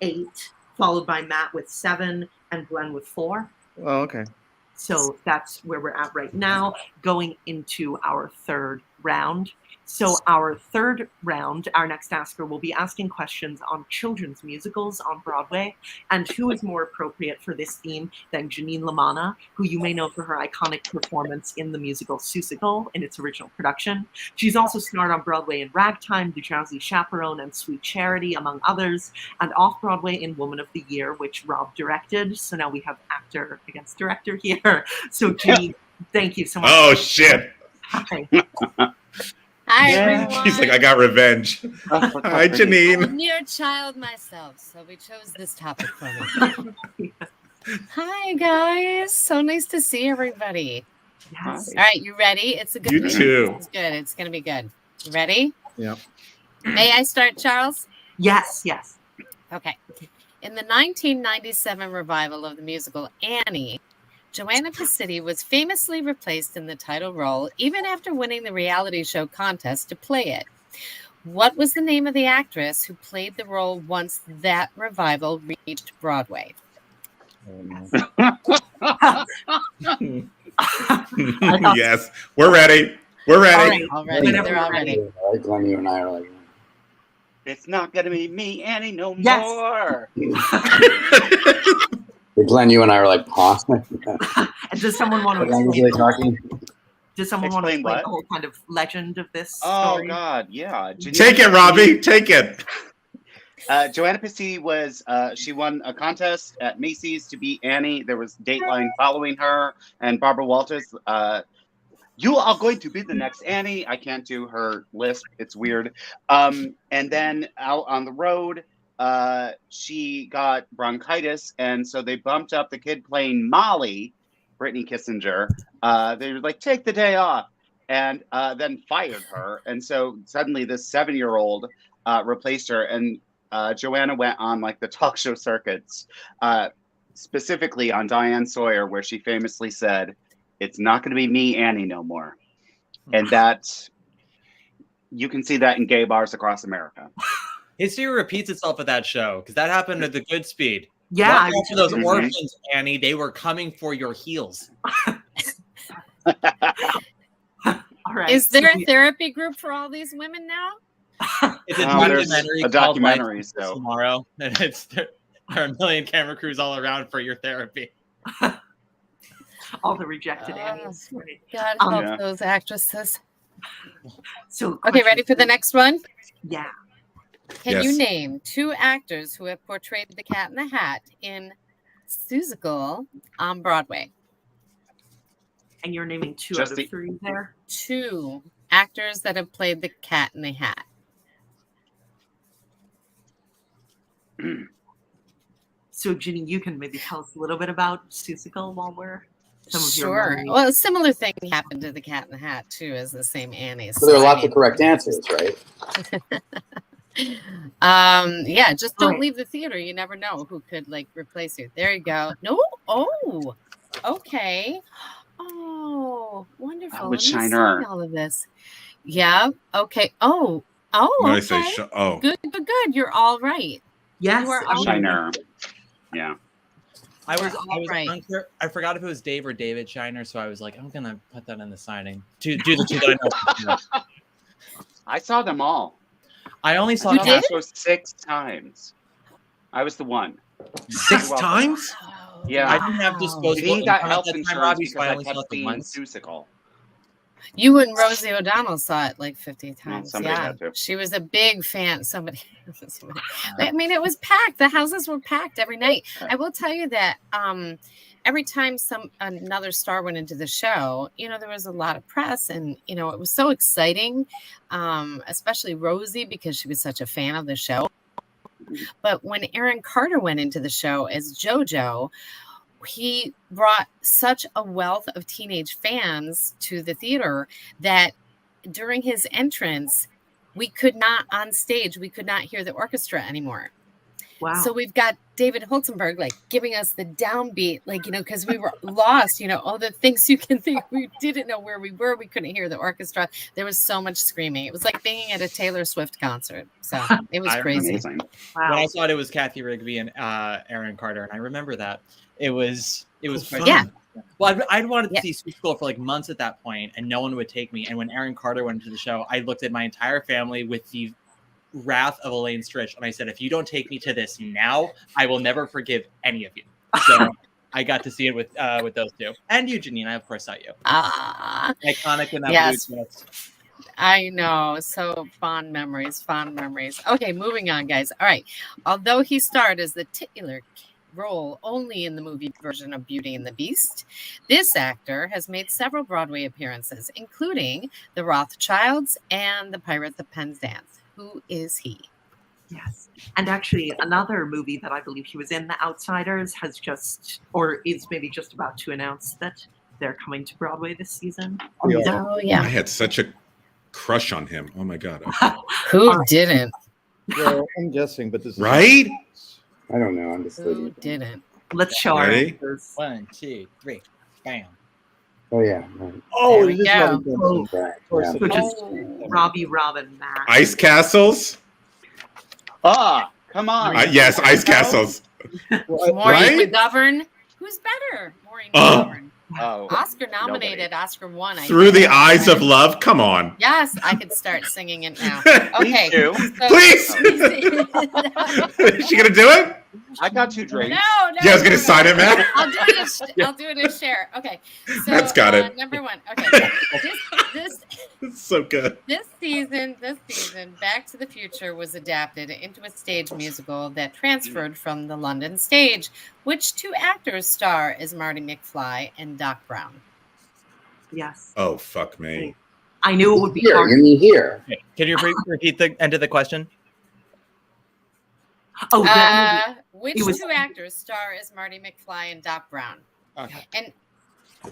8, followed by Matt with 7, and Glenn with 4. Oh, okay. So that's where we're at right now, going into our 3rd round. So our 3rd round, our next asker will be asking questions on children's musicals on Broadway. And who is more appropriate for this theme than Janine LaManna, who you may know for her iconic performance in the musical Seussical in its original production. She's also starred on Broadway in Ragtime, The Drowsy Chaperone, and Sweet Charity, among others, and off-Broadway in Woman of the Year, which Rob directed. So now we have actor against director here. So Janine, thank you so much. Oh, shit. Hi. Hi, everyone. She's like, I got revenge. Hi, Janine. I'm your child myself, so we chose this topic for me. Hi, guys. So nice to see everybody. Yes. All right, you ready? It's a good You too. It's good. It's going to be good. You ready? Yeah. May I start, Charles? Yes. Okay. In the 1997 revival of the musical Annie, Joanna Pacitti was famously replaced in the title role even after winning the reality show contest to play it. What was the name of the actress who played the role once that revival reached Broadway? Yes, we're ready. We're ready. All ready. They're all ready. Glenn, you and I are like, It's not going to be me, Annie, no Yes. more. Glenn, you and I are like, pause. And does someone want to What language are they talking? Does someone want to Explain explain what? the whole kind of legend of this Oh, story? God, yeah. Take it, Robbie. Take it. Joanna Pacitti was, she won a contest at Macy's to be Annie. There was Dateline following her, and Barbara Walters, you are going to be the next Annie. I can't do her lisp. It's weird. And then out on the road, she got bronchitis, and so they bumped up the kid playing Molly, Brittany Kissinger. They were like, take the day off, and then fired her. And so suddenly this 7-year-old replaced her, and Joanna went on like the talk show circuits, specifically on Diane Sawyer, where she famously said, "It's not going to be me, Annie, no more." And that you can see that in gay bars across America. History repeats itself at that show because that happened at the good speed. Yeah, Watch out for those Mhm. orphans, Annie. They were coming for your heels. all right. Is there so a we- therapy group for all these women now? It's a Oh, there's documentary a called Life documentary, Is so- Tomorrow, and there are a million camera crews all around for your therapy. all the rejected Uh, Annies. Right. God help Yeah. those actresses. So Okay, ready for the next one? Yeah. Can you Yes. name 2 actors who have portrayed the Cat in the Hat in Seussical on Broadway? And you're naming 2 Just out the- of 3 there. 2 actors that have played the Cat in the Hat. So Ginny, you can maybe tell us a little bit about Seussical while we're some of your Sure. memories. Well, a similar thing happened to the Cat in the Hat too, as the same Annie. So there are I lots of mean, correct answers, right? yeah, just don't Right. leave the theater. You never know who could like replace you. There you go. No, oh, okay. Oh, wonderful. with Let me Shiner. see all of this. Yeah. Okay. Oh, When I okay. say Good. You're all right. Yes, You are I mean, Shiner. Yeah. I was right. unclear. I forgot if it was Dave or David Shiner, so I was like, I'm gonna put that in the signing. Do the 2 that I know. I saw them all. I only saw I You saw did? that show 6 times. I was the one. 6 You're welcome. times? Yeah. I didn't have Wow. disposable Janine got income health at that time, insurance Robbie, so because I I only saw kept it the seeing once. Seussical. You and Rosie O'Donnell saw it like 50 times. somebody Yeah, had to. she was a big fan. Somebody. I mean, it was packed. The houses were packed every night. I will tell you that every time another star went into the show, there was a lot of press, and it was so exciting, especially Rosie because she was such a fan of the show. But when Aaron Carter went into the show as JoJo, he brought such a wealth of teenage fans to the theater that during his entrance, we could not hear the orchestra anymore. wow. So we've got David Holzenberg giving us the downbeat, because we were lost, all the things you can think. We didn't know where we were. We couldn't hear the orchestra. There was so much screaming. It was like being at a Taylor Swift concert. So it was crazy. Amazing. Wow. When I saw it was Kathy Rigby and Aaron Carter, and I remember that it was quite Yeah. fun. Well, I'd wanted to see Seussical for months at that point, and no one would take me. And when Aaron Carter went into the show, I looked at my entire family with the wrath of Elaine Stritch, and I said, "If you don't take me to this now, I will never forgive any of you." So I got to see it with those 2, and you, Janine. I of course saw you. Iconic in that Yes. blue dress. I know. So fond memories. Okay, moving on, guys. All right. Although he starred as the titular role only in the movie version of Beauty and the Beast, this actor has made several Broadway appearances, including The Rothschilds and The Pirates of Penzance. Who is he? Yes. And actually, another movie that I believe he was in, The Outsiders, has just, or is maybe just about to announce that they're coming to Broadway this season. Oh, I yeah. had such a crush on him. Oh my god. Who didn't? Well, I'm guessing, but this is Right? I don't know. I'm just Who didn't? Let's show our Ready? answers. 1, 2, 3, bam. Oh yeah. Right. Oh, There we it is go. Robbie Rozelle. Right. Of course Yeah. it Which is. is Robbie, Robin, Matt. Ice castles? Ah, come on. Yes, ice castles. Well, Maureen Right? McGovern. Who's better? Maureen Oh. McGovern. Oh, Oscar nominated, Oscar won. I Through the think. eyes of love? Come on. Yes, I could start singing it now. Please Okay. do. so- Please! Is she gonna do it? I got 2 drinks. No. You guys gonna sign it, man? I'll do it as share. Okay. So That's got it. Number 1. Okay. It's so good. This season, Back to the Future was adapted into a stage musical that transferred from the London stage. Which 2 actors star as Marty McFly and Doc Brown? Yes. Oh, fuck me. I knew it would be Here, hard. you need here. Okay. Can you repeat the end of the question? Oh, that Which it was- 2 actors star as Marty McFly and Doc Brown? Okay. And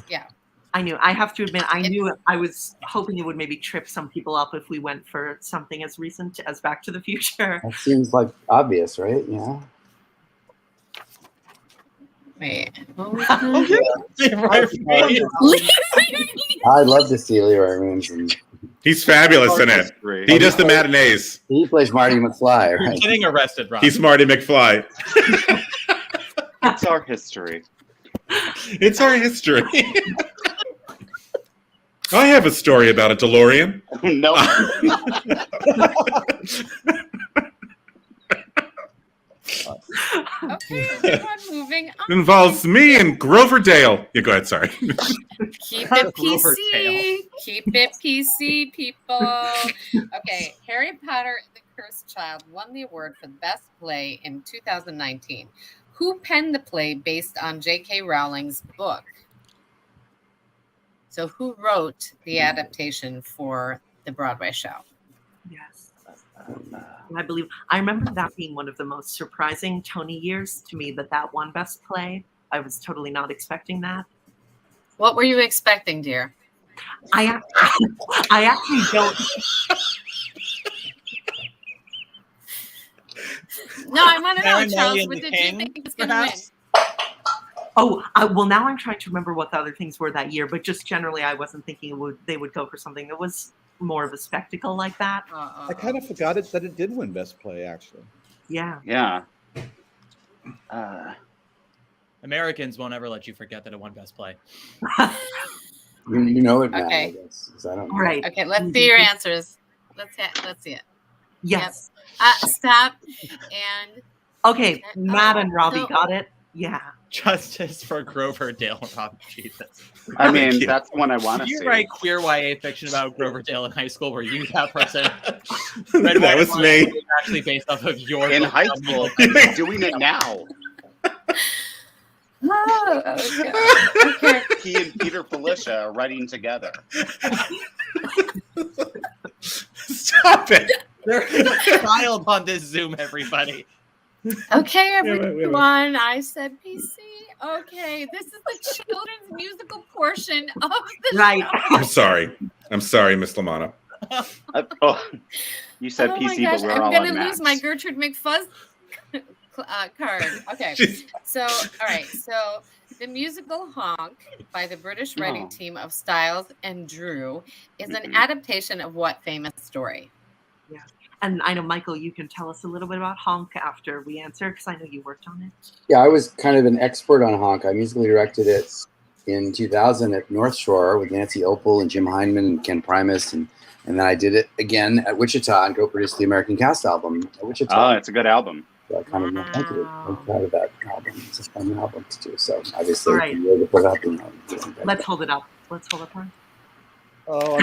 yeah, I knew. I have to admit, I knew. I was hoping it would maybe trip some people up if we went for something as recent as Back to the Future. That seems like obvious, right? Yeah. wait. I'd love to see Leroy Williams. And He He's fabulous in it. He does the matinees. He plays Marty McFly, You're right? getting arrested, Rob. He's Marty McFly. It's our history. It's our history. I have a story about a DeLorean. No. Okay, everyone moving It on. involves me and Grover Dale. Yeah, go ahead. Sorry. Keep it PC. Keep it PC, people. Okay, Harry Potter and the Cursed Child won the award for the best play in 2019. Who penned the play based on J.K. Rowling's book? So, who wrote the adaptation for the Broadway show? Yes. I remember that being one of the most surprising Tony years to me, that won Best Play. I was totally not expecting that. What were you expecting, dear? I actually don't. No, I want to know, Mary Charles. and What the did you King, think was going to win? perhaps? Oh, well, now I'm trying to remember what the other things were that year, but just generally, I wasn't thinking they would go for something that was more of a spectacle like that. I kind of forgot that it did win Best Play, actually. Yeah. Yeah. Americans won't ever let you forget that it won Best Play. You know it now, Okay. I guess. 'Cause I don't know. Right. Okay, let's see your answers. Let's see it. Yes. Stop. And Okay, Matt and Robbie so- got it. Yeah. Justice for Grover Dale, Rob. Jesus. I mean, that's one I want to If you see. write queer YA fiction about Grover Dale in high school, were you that person? That was me. Actually based off of your In book. high school, he's doing it now. oh, okay. He and Peter Felicia are writing together. Stop it. There is a child on this Zoom, everybody. Okay, wait. everyone. I said PC. Okay, this is the children's musical portion of the Right. show. I'm sorry, Miss LaManna. You said Oh my PC, gosh, but we're I'm all gonna on lose Max. my Gertrude McFuzz card. Okay, so all right, so the musical Honk by the British writing Oh. team of Styles and Drew is an Mhm. adaptation of what famous story? Yeah. And I know, Michael, you can tell us a little bit about Honk after we answer, because I know you worked on it. Yeah, I was kind of an expert on Honk. I musically directed it in 2000 at North Shore with Nancy Opel and Jim Heinman and Ken Primus, and then I did it again at Wichita and co-produced the American Cast album at Wichita. Oh, it's a good album. So I kind of thank you. I'm proud of that album. It's a fun album to do. So obviously, All right. the way to put it up, you know, Let's hold it up. Let's hold it up. Oh,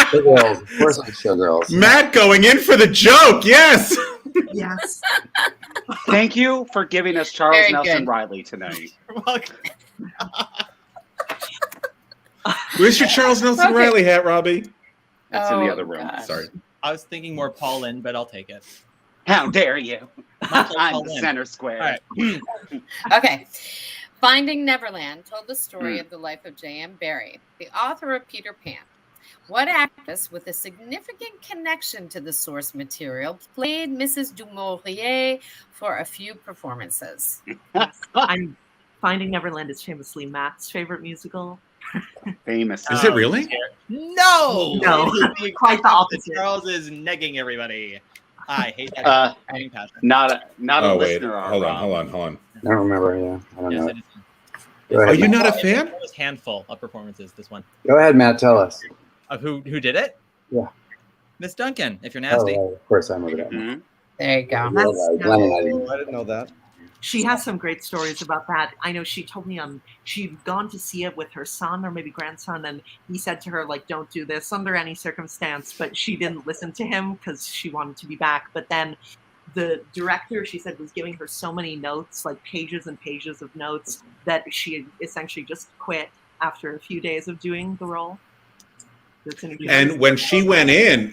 Showgirls. Of course, I'm Showgirls. Matt going in for the joke. Yes. Yes. Thank you for giving us Charles Very Nelson good. Riley tonight. You're welcome. Where's your Charles Nelson Okay. Riley hat, Robbie? It's in the Oh, other room. gosh. Sorry. I was thinking more Paulin, but I'll take it. How dare you? Michael I'm the Paulin. center square. All right. Okay. Finding Neverland told the story Hmm. of the life of J.M. Barrie, the author of Peter Pan. What actress with a significant connection to the source material played Mrs. Du Maurier for a few performances? I'm Finding Neverland is famously Matt's favorite musical. Famous. Is it really? No. No. It is Quite the opposite. Charles is negging everybody. I hate that. Burning passion. Not a Oh wait, listener. hold on. I don't remember. Yeah, I don't Yes, know. it is. Go ahead, Are you Matt. not a fan? It was handful of performances. This one Go ahead, Matt. Tell us. of who did it? Yeah. Miss Duncan. If you're Oh, nasty. right, of course, I remember that. Mhm. There you go. Glenn and I didn't. I didn't know that. She has some great stories about that. I know she told me she'd gone to see it with her son or maybe grandson, and he said to her, like, don't do this under any circumstance, but she didn't listen to him because she wanted to be back. But then the director, she said, was giving her so many notes, like pages and pages of notes, that she essentially just quit after a few days of doing the role. And when she went in,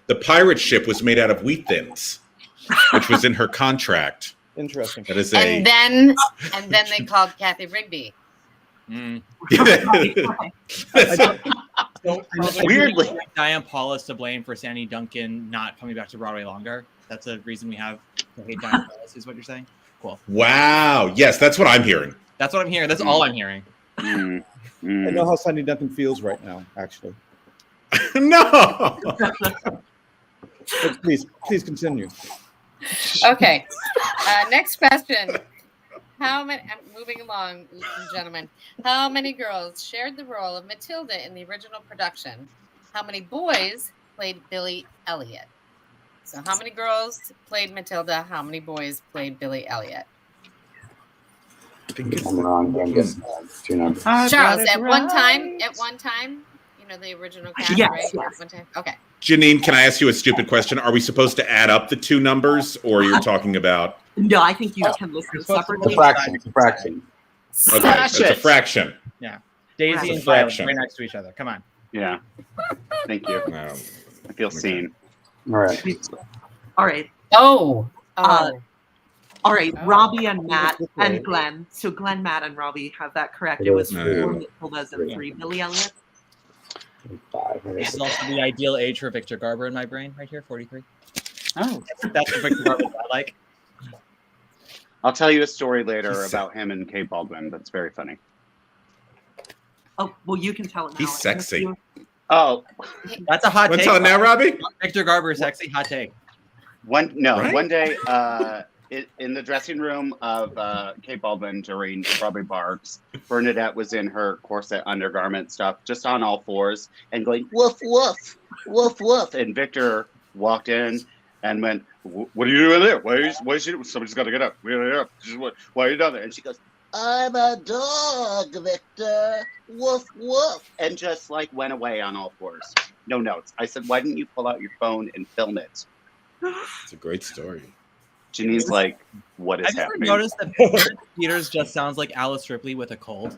the pirate ship was made out of wheat thins, which was in her contract. Interesting. That is And then they called Kathy Rigby. Weirdly. Diane Paul is to blame for Sandy Duncan not coming back to Broadway longer. That's a reason we have to hate Diane Paul, is what you're saying? Cool. Wow. Yes, that's what I'm hearing. That's what I'm hearing. That's all I'm hearing. I know how Sunday Duncan feels right now, actually. No. But please continue. Okay. Next question. How many? I'm moving along, gentlemen. How many girls shared the role of Matilda in the original production? How many boys played Billy Elliot? So, how many girls played Matilda? How many boys played Billy Elliot? I'm wrong. I'm guessing two numbers. Charles, at one time, you know the original cast, Yes, right? yes. At one time. Okay. Janine, can I ask you a stupid question? Are we supposed to add up the two numbers, or you're talking about? No, I think you can listen It's a separately. fraction. It's a fraction. Okay, it's a fraction. Yeah. Daisy It's a and Violet fraction. right next to each other. Come on. Yeah. Thank you. No. I feel seen. All right. All right. Oh. All right, Oh. Robbie and Matt and Glenn. So Glenn, Matt, and Robbie have that correct. It was 4 Matildas and 3 Billy Elliot. This is also the ideal age for Victor Garber in my brain, right here, 43. Oh. That's the Victor Garber I like. I'll tell you a story later about him and Kate Baldwin. That's very funny. Oh, well, you can tell it now. He's sexy. Oh, That's a hot Want take. to tell it now, Robbie? Victor Garber is sexy, hot take. one Right? day, in the dressing room of Kate Baldwin during Strawberry Parks, Bernadette was in her corset undergarment stuff, just on all fours, and going woof woof woof woof. And Victor walked in and went, "What are you doing there? Why is she? Somebody's got to get up. Why are you down there?" And she goes, "I'm a dog, Victor. Woof woof," and just like went away on all fours. No notes. I said, "Why didn't you pull out your phone and film it?" It's a great story. Janine's like, "What is Have you ever happening?" noticed that Bernadette Peters just sounds like Alice Ripley with a cold?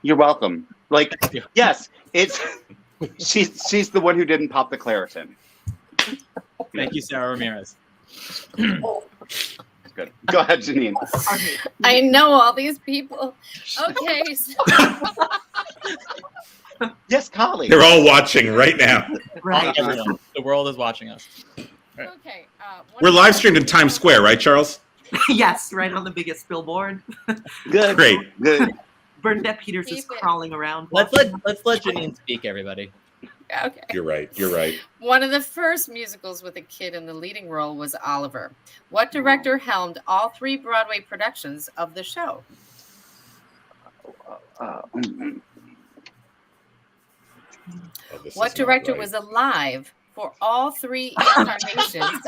You're welcome. Like, yes, it's she's the one who didn't pop the Claritin. Thank you, Sarah Ramirez. Good. Go ahead, Janine. I know all these people. Okay. So, Yes, Collie. They're all watching right now. Right. Everyone. The world is watching us. okay. We're live streamed in Times Square, right, Charles? Yes, right on the biggest billboard. Good. Great. Good. Bernadette Peters is Keep it. crawling around. Let's let Janine speak, everybody. Okay. You're right. You're right. One of the first musicals with a kid in the leading role was Oliver. What director helmed all 3 Broadway productions of the show? What director was alive for all 3 incarnations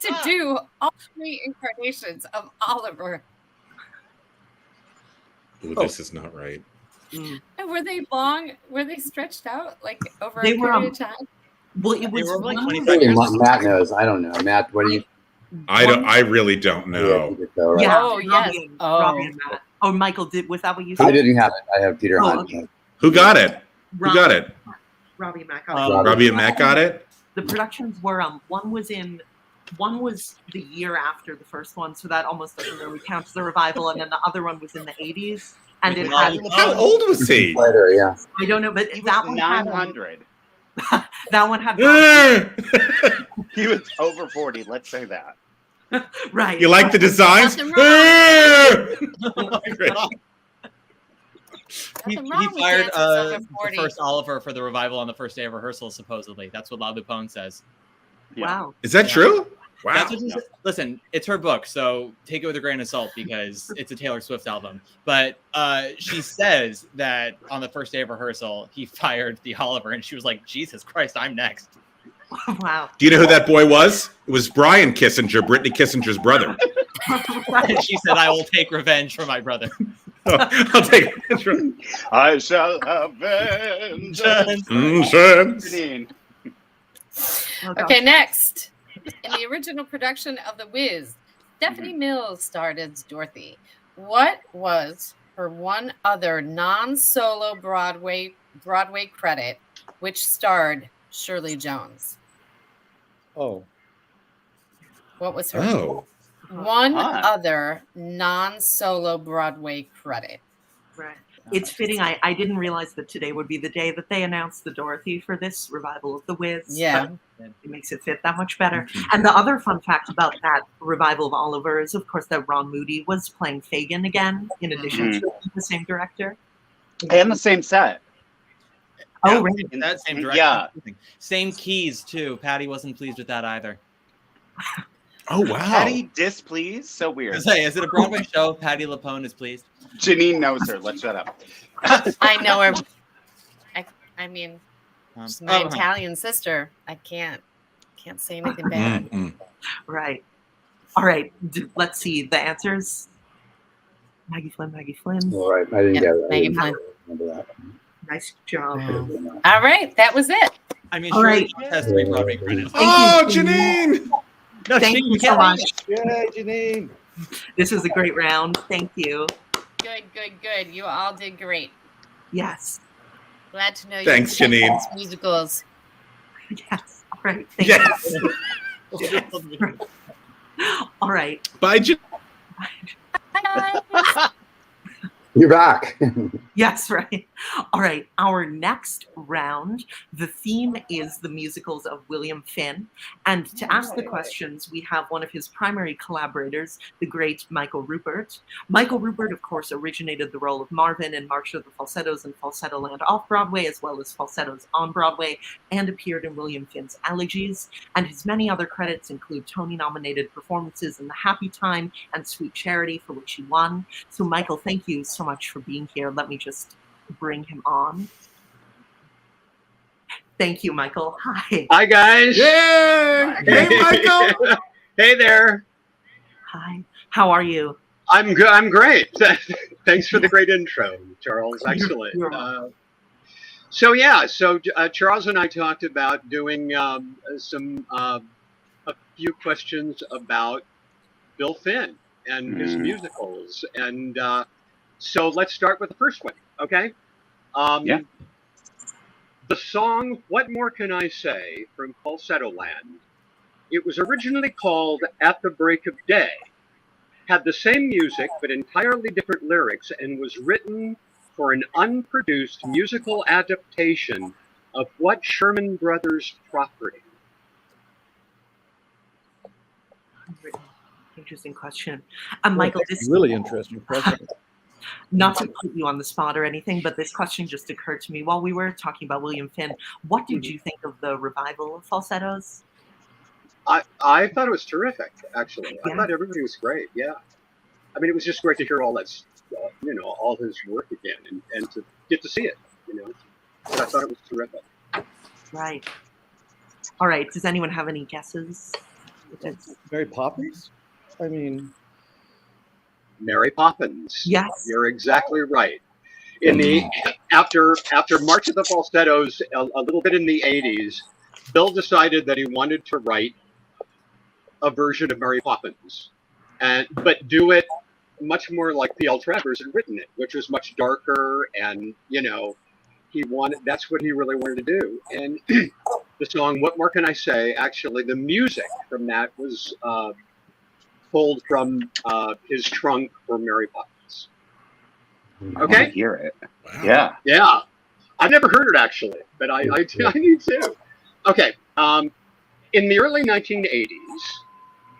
to do all 3 incarnations of Oliver? Ooh, this is not right. And were they long? Were they stretched out like over They a were, period of time? Well, it was were like one 25 was- years. Matt knows. I don't know. Matt, what do you? I really don't know. Right? Yeah. Oh, yes. Robbie and, Oh. Robbie and Matt. Oh, Michael, was that what you said? I didn't have it. I have Peter Oh, Hunt. okay. Who got it? Who got it? Robbie and Matt got it. Robbie and Matt got it? The productions were one was the year after the first one, so that almost doesn't really count as the revival, and then the other one was in the 80s, and it had How old was he? Later, yeah. I don't know, but He that was one had 900. that one had He was over 40. Let's say that. right. You like the designs? Nothing wrong. He Nothing wrong with fired dancers over the 40. first Oliver for the revival on the first day of rehearsal, supposedly. That's what Lavine says. Wow. Is that true? Wow. That's what she said. Listen, it's her book, so take it with a grain of salt because it's a Taylor Swift album. But she says that on the first day of rehearsal, he fired the Oliver, and she was like, Jesus Christ, I'm next. Wow. Do you know who that boy was? It was Brian Kissinger, Brittany Kissinger's brother. And she said, I will take revenge for my brother. I'll take it. I shall have vengeance. Janine. Okay, next. In the original production of The Wiz, Stephanie Mills starred as Dorothy. What was her one other non-solo Broadway credit, which starred Shirley Jones? Oh. What was her one other non-solo Broadway credit? Right. It's fitting. I didn't realize that today would be the day that they announced the Dorothy for this revival of The Wiz. Yeah. But it makes it fit that much better. And the other fun fact about that revival of Oliver is, of course, that Ron Moody was playing Fagin again, in addition to the same director. And the same set. Oh, Yeah, right. in that same direction. Yeah. Same keys too. Patty wasn't pleased with that either. Oh wow. Patty displeased? So weird. Say, is it a Broadway show? Patty LaPone is pleased. Janine knows her. Let's shut up. I know her. I mean, she's my oh, Italian sister. I can't say anything bad. Right. All right. Let's see the answers. Maggie Flynn. All right, I didn't get it. I Maggie didn't Flynn. remember that. Nice job. Wow. All right, that was it. I mean, All sure, right. it has to be Broadway credits. Oh, Thank you, Janine! No, Thank Janine, you so can't much. Yay, Janine. This was a great round. Thank you. Good. You all did great. Yes. Glad to know you. Thanks, like Janine. these musicals. Yes. All right. Thank Yes. you. All right. Bye, Janine. Bye, guys. You're back. Yes, right. All right. Our next round, the theme is the musicals of William Finn. And to ask the questions, we have one of his primary collaborators, the great Michael Rupert. Michael Rupert, of course, originated the role of Marvin in March of the Falsettos and Falsetto Land off-Broadway, as well as Falsettos on Broadway, and appeared in William Finn's Elegies. And his many other credits include Tony-nominated performances in The Happy Time and Sweet Charity, for which he won. So, Michael, thank you so much for being here. Let me just bring him on. Thank you, Michael. Hi. Hi, guys. Yay! Hey, Michael. Hey there. Hi. How are you? I'm good. I'm great. Thanks for the great intro, Charles. Excellent. You're So Charles and I talked about doing a few questions about Bill Finn and his musicals, and so let's start with the first one, okay? Yeah. The song "What More Can I Say" from Falsetto Land. It was originally called "At the Break of Day," had the same music but entirely different lyrics, and was written for an unproduced musical adaptation of what Sherman Brothers property? Interesting question. Michael, this Really interesting question. not to put you on the spot or anything, but this question just occurred to me while we were talking about William Finn. What did you think of the revival of Falsettos? I thought it was terrific, actually. Yeah. I thought everybody was great, yeah. I mean, it was just great to hear all that, all his work again and to get to see it, But I thought it was terrific. Right. All right. Does anyone have any guesses? Mary Poppins? I mean, Mary Poppins. Yes. You're exactly right. In the after March of the Falsettos, a little bit in the 80s, Bill decided that he wanted to write a version of Mary Poppins, but do it much more like P.L. Travers had written it, which was much darker, and that's what he really wanted to do. And the song "What More Can I Say," actually, the music from that was pulled from his trunk for Mary Poppins. Okay, I wanna hear it. Wow. Yeah. I've never heard it actually, but I need to. Okay. In the early 1980s,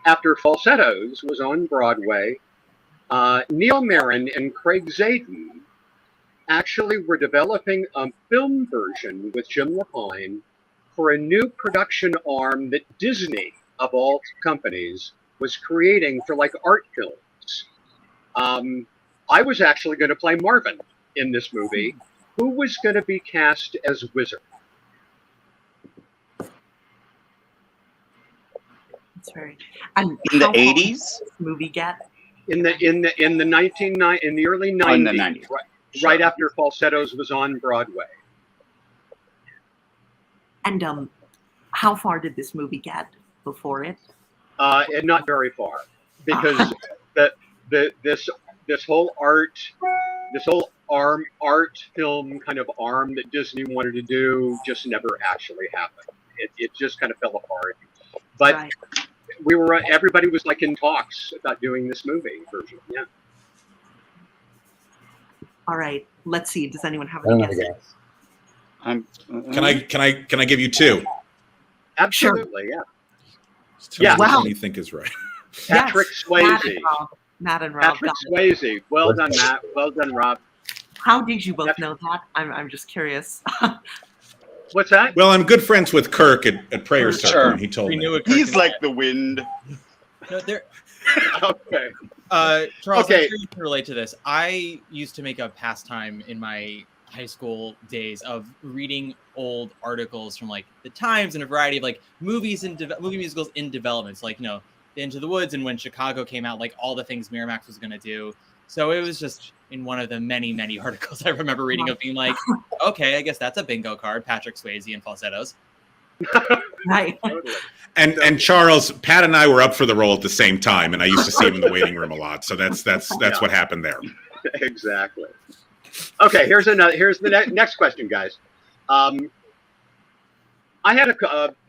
after Falsettos was on Broadway, Neil Marin and Craig Zaden actually were developing a film version with Jim Lavine for a new production arm that Disney, of all companies, was creating for like art films. I was actually going to play Marvin in this movie. Who was going to be cast as Wizard? That's right. And in the how long 80s? did this movie get? In the early 90s, in the 90s. Right after Falsettos was on Broadway. And how far did this movie get before it? And not very far, because this whole art film kind of arm that Disney wanted to do just never actually happened. It just kind of fell apart. But Right. everybody was like in talks about doing this movie version. Yeah. All right. Let's see. Does anyone have I don't any know, guesses? guys. Can I give you two? Absolutely, yeah. Tell me which Wow. one you think is right. Patrick Matt Swayze. and Rob. Matt and Rob. Patrick got it. Swayze. Well done, Matt. Well done, Rob. How did you both know that? I'm just curious. What's that? Well, I'm good friends with Kirk at Prayer Circle, Sure. and he told We me. knew it. He's like the wind. No, there. Okay. Charles, Okay. I'm sure you can relate to this. I used to make a pastime in my high school days of reading old articles from like the Times and a variety of like movies and movie musicals in development. So, like, you know, Into the Woods, and when Chicago came out, like all the things Miramax was going to do. So it was just in one of the many, many articles I remember reading of being like, okay, I guess that's a bingo card, Patrick Swayze and falsettos. Right. Totally. And Charles, Pat and I were up for the role at the same time, and I used to see him in the waiting room a lot. So that's what happened there. Exactly. Okay, here's the next question, guys. I had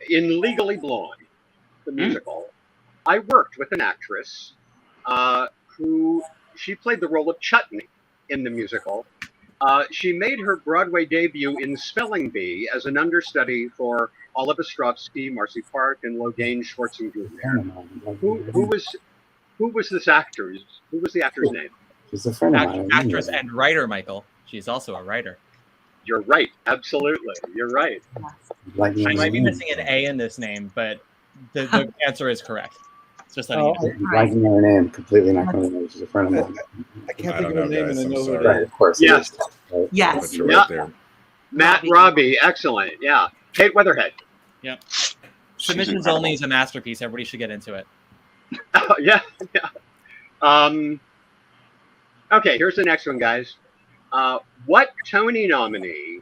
in Legally Blonde, the musical, I worked with an actress who she played the role of Chutney in the musical. She made her Broadway debut in Spelling Bee as an understudy for Olive Ostrovsky, Marcy Park, and Loghain Schwartzen Jr. Who was this actor? Who was the actor's name? She's a friend of mine. Actress and writer, Michael. She's also a writer. You're right. Absolutely. You're right. Like I might be missing an A in this name, but the answer is correct. Just letting you know. Liking her name, completely not going to know. She's a friend of mine. I can't I think don't of her know, name, guys. and I I'm know who sorry. it Right, is. of course. Yes. Yes. But you're Yeah. right there. Matt Robbie, excellent. Yeah. Kate Weatherhead. Yep. Submissions Only is a masterpiece. Everybody should get into it. Oh, yeah. Okay, here's the next one, guys. What Tony nominee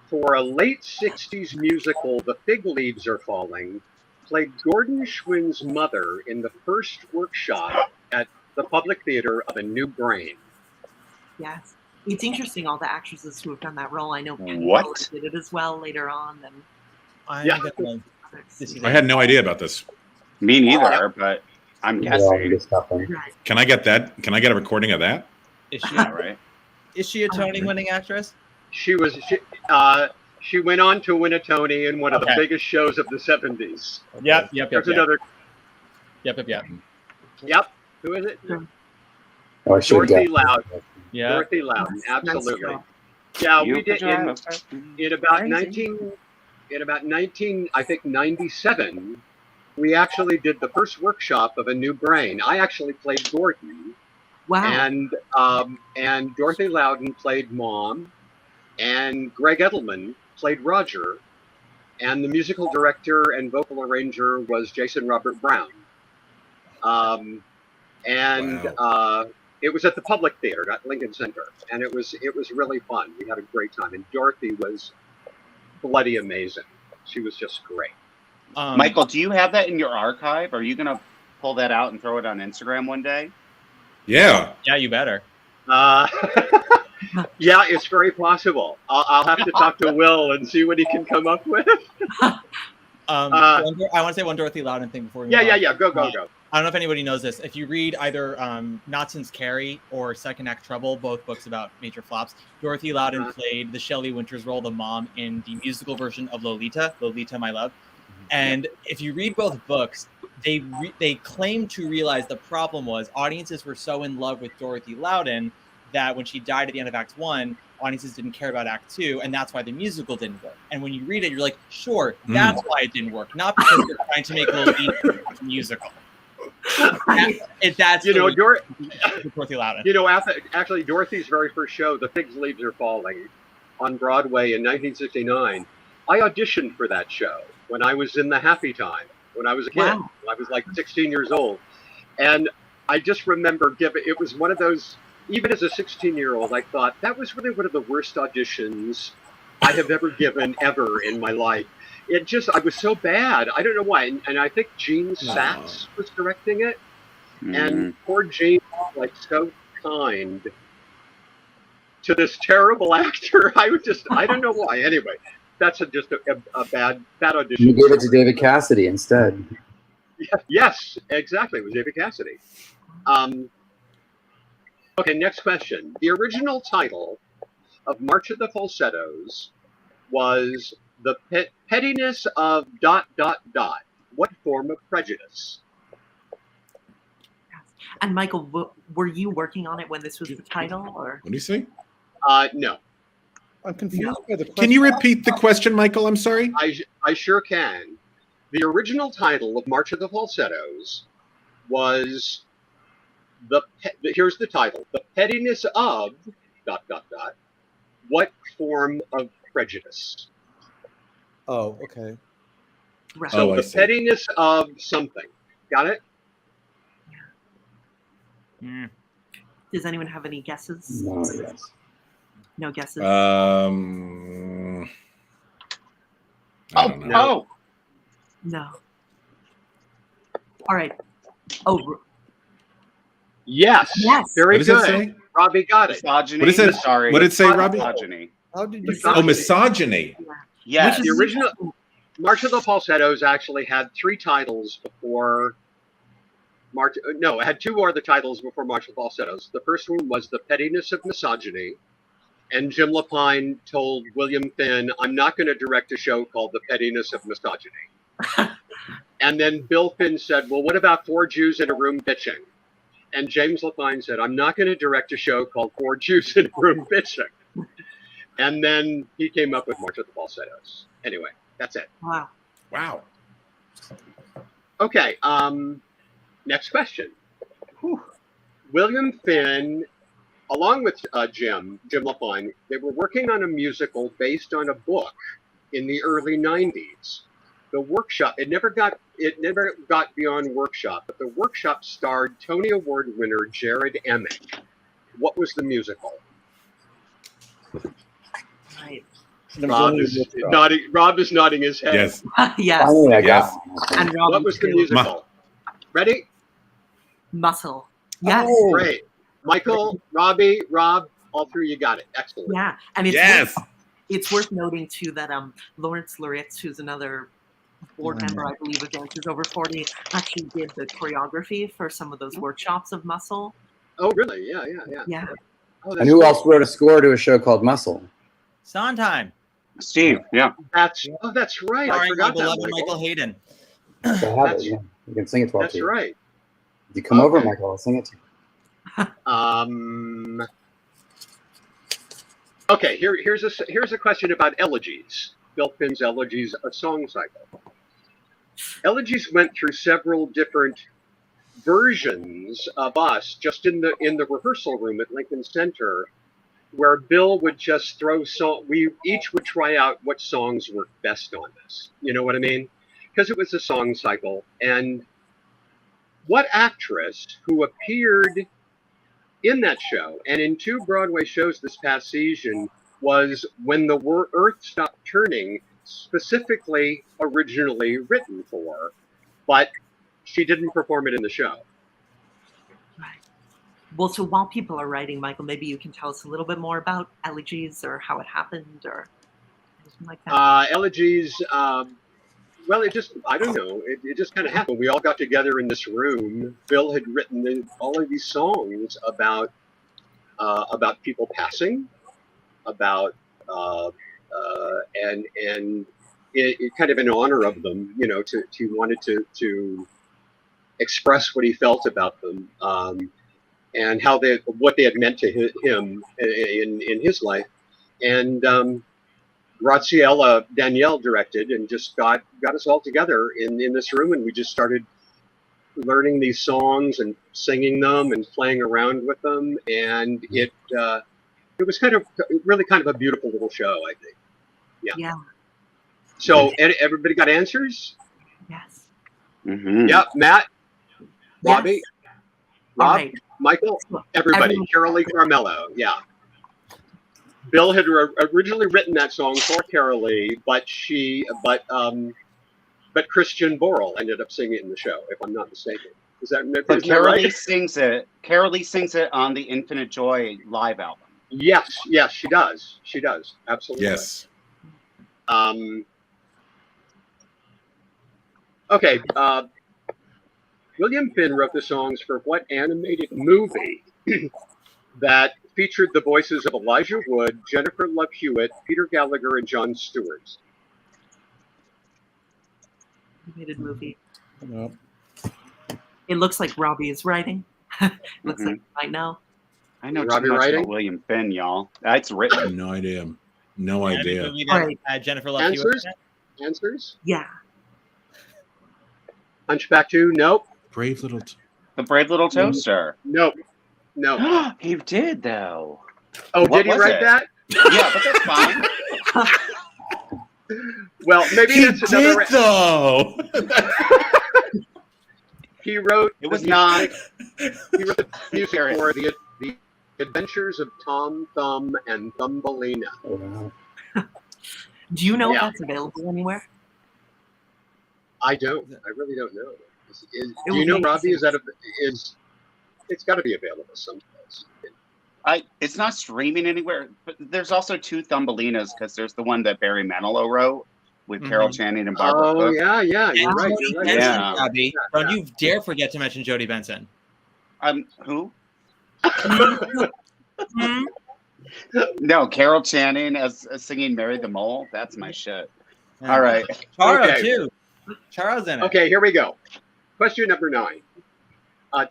for a late 60s musical, The Fig Leaves Are Falling, played Gordon Schwinn's mother in the first workshop at the Public Theater of A New Brain? Yes. It's interesting, all the actresses who have done that role. I know Penn What? Miller did it as well later on. And I'm Yeah. gonna I had no idea about this. Me neither, but I'm guessing. right. Can I get that? Can I get a recording of that? Is she All right. is she a Tony-winning actress? She went on to win a Tony in one of the Okay. biggest shows of the 70s. Yep. There's another. Yep. Yep. Who is it? Oh, I should have Dorothy guessed. Loud. Yeah. Dorothy Loudon. Nice Absolutely. job. Yeah, You we did pajamas. in about 1997. We actually did the first workshop of A New Brain. I actually played Gordon, Wow. and Dorothy Loudon played Mom, and Greg Edelman played Roger, and the musical director and vocal arranger was Jason Robert Brown. It was at the Public Theater, not Lincoln Center, and it was really fun. We had a great time, and Dorothy was bloody amazing. She was just great. Michael, do you have that in your archive? Are you going to pull that out and throw it on Instagram one day? Yeah. Yeah, you better. Yeah, it's very possible. I'll have to talk to Will and see what he can come up with. I want to say one Dorothy Loudon thing before we move on. Yeah. Go. I don't know if anybody knows this. If you read either Not Since Carrie or Second Act Trouble, both books about major flops, Dorothy Loudon played the Shelley Winters role, the mom, in the musical version of Lolita, My Love. And if you read both books, they claim to realize the problem was audiences were so in love with Dorothy Loudon that when she died at the end of Act 1, audiences didn't care about Act 2, and that's why the musical didn't work. And when you read it, you're like, sure, that's why it didn't work, not because they're trying to make Lolita a musical. That's Dorothy Loudon. Actually, Dorothy's very first show, The Fig Leaves Are Falling, on Broadway in 1969. I auditioned for that show when I was in the Happy Time, when I was a kid. Wow. I was like 16 years old. And I just remember it was one of those, even as a 16-year-old, I thought that was really one of the worst auditions I have ever given ever in my life. I was so bad. I don't know why. And I think Gene Sachs was directing it. And poor Gene was like so kind to this terrible actor. I don't know why. Anyway, that's just a bad audition. You gave it to David Cassidy instead. Yes, exactly. It was David Cassidy. Okay, next question. The original title of March of the Falsettos was The Pettiness of ... What form of prejudice? And Michael, were you working on it when this was the title, or? What do you say? No. I'm confused by the question. Can you repeat the question, Michael? I'm sorry. I sure can. The original title of March of the Falsettos was here's the title: The Pettiness of ... What form of prejudice? Oh, okay. Right. So I the see. pettiness of something. Got it? Does anyone have any guesses? No, yes. No guesses. I don't know. No. All right. Oh, Yes. Yes. Very What does it good. say? Robbie got it. Misogyny. What is it? Sorry. What did it say, Robbie? Misogyny. How did you Misogyny. Oh, misogyny. Yes. The original March of the Falsettos actually had 3 titles before March. No, it had 2 other titles before March of the Falsettos. The first one was The Pettiness of Misogyny, and Jim Lavine told William Finn, "I'm not going to direct a show called The Pettiness of Misogyny." And then Bill Finn said, "Well, what about 4 Jews in a room bitching?" And James Lavine said, "I'm not going to direct a show called 4 Jews in a room bitching." And then he came up with March of the Falsettos. Anyway, that's it. wow. Wow. Okay, next question. William Finn, along with Jim Lavine, they were working on a musical based on a book in the early 90s. The workshop, it never got beyond workshop, but the workshop starred Tony Award winner Jared Emmett. What was the musical? Right. Rob is nodding his head. Yes. Yes. Finally, I got Yes. one. And Rob, What was the musical? Ready? Muscle. Yes. Oh, Great. Michael, Robbie, Rob, all 3 you got it. Excellent. Yeah. And it's Yes. it's worth noting too that Lawrence Loritz, who's another board member, I believe, of Dancers Over 40, actually did the choreography for some of those workshops of Muscle. Oh, really? Yeah. Yeah. Oh, that's and who great. else wrote a score to a show called Muscle? Sondheim. Steve. Yeah. That's right. I Starring my forgot that. beloved Michael. Michael Hayden. I have it. Yeah. You can sing it to all That's to you. right. If you come over, Okay. Michael, I'll sing it to you. Okay. Here's a question about elegies. Bill Finn's Elegies, a song cycle. Elegies went through several different versions of us just in the rehearsal room at Lincoln Center, where Bill would just throw we each would try out what songs worked best on this. You know what I mean? Because it was a song cycle. And what actress who appeared in that show and in 2 Broadway shows this past season was When the Earth Stopped Turning, specifically originally written for, but she didn't perform it in the show? Right. Well, so while people are writing, Michael, maybe you can tell us a little bit more about elegies or how it happened or anything like that. Elegies, well, I don't know. It just kind of happened. We all got together in this room. Bill had written all of these songs about people passing, about and it kind of in honor of them, you know, he wanted to express what he felt about them, and what they had meant to him in his life. And Graziella Danielle directed and just got us all together in this room, and we just started learning these songs and singing them and playing around with them, and it was really kind of a beautiful little show, I think. Yeah. So everybody got answers? Yes. Mm-hmm. Yeah, Matt, Robbie, Yes. Rob, All right. Michael, everybody. Carolee Carmelo, yeah. Bill had originally written that song for Carolee, but Christian Borle ended up singing it in the show, if I'm not mistaken. Isn't that Carolee right? sings it. Carolee sings it on the Infinite Joy live album. Yes, she does. She does. Absolutely. Yes. Okay. William Finn wrote the songs for what animated movie that featured the voices of Elijah Wood, Jennifer Love Hewitt, Peter Gallagher, and Jon Stewart? Animated movie. No. It looks like Robbie is writing. Looks like I know. I know Robbie too much writing? about William Finn, y'all. That's written. No idea. No Any idea. movie All that right. Jennifer Love Hewitt Answers? in it? Answers? Yeah. Hunchback 2? Nope. Brave little. The Brave Little Toaster. Nope. No. He did, though. Oh, What did he was write it? that? Yeah, but that's fine. Well, maybe He that's did another. though. He wrote. It was the not. music- He wrote the music for the Adventures of Tom Thumb and Thumbelina. Wow. Do you know if Yeah. that's available anywhere? I don't. I really don't know. Do would you know, make Robbie? sense. Is that is? It's got to be available someplace. It's not streaming anywhere, but there's also two Thumbelinas because there's the one that Barry Manilow wrote with Carol Channing and Barbara Oh Cook. yeah, yeah. You're And right. Jodie You're right. Benson, Yeah. Robbie. Yeah. Don't you dare forget to mention Jodie Benson. Who? No, Carol Channing as singing "Mary the Mole." That's my shit. All right. Charo Okay. too. Charo's in it. Okay, here we go. Question number 9.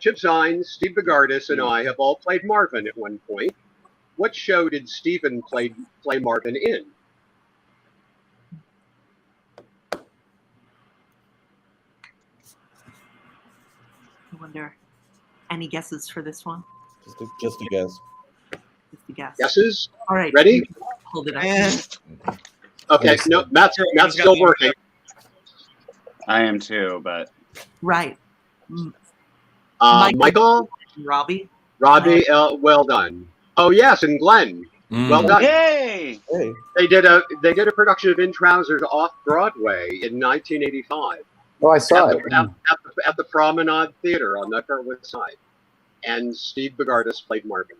Chip Zines, Steve Bogardus, and I have all played Marvin at one point. What show did Steven play Marvin in? I wonder. Any guesses for this one? Just a guess. Just a guess. Guesses? All right. Ready? Hold it up. Okay, no, Matt's still working. I am too, but Right. Mm, Michael? Robbie? Robbie, well done. Oh yes, and Glenn. Well done. yay! Hey. They did a production of In Trousers off Broadway in 1985 Oh, I saw it. at the Promenade Theater on the Upper West Side, and Steve Bogardus played Marvin.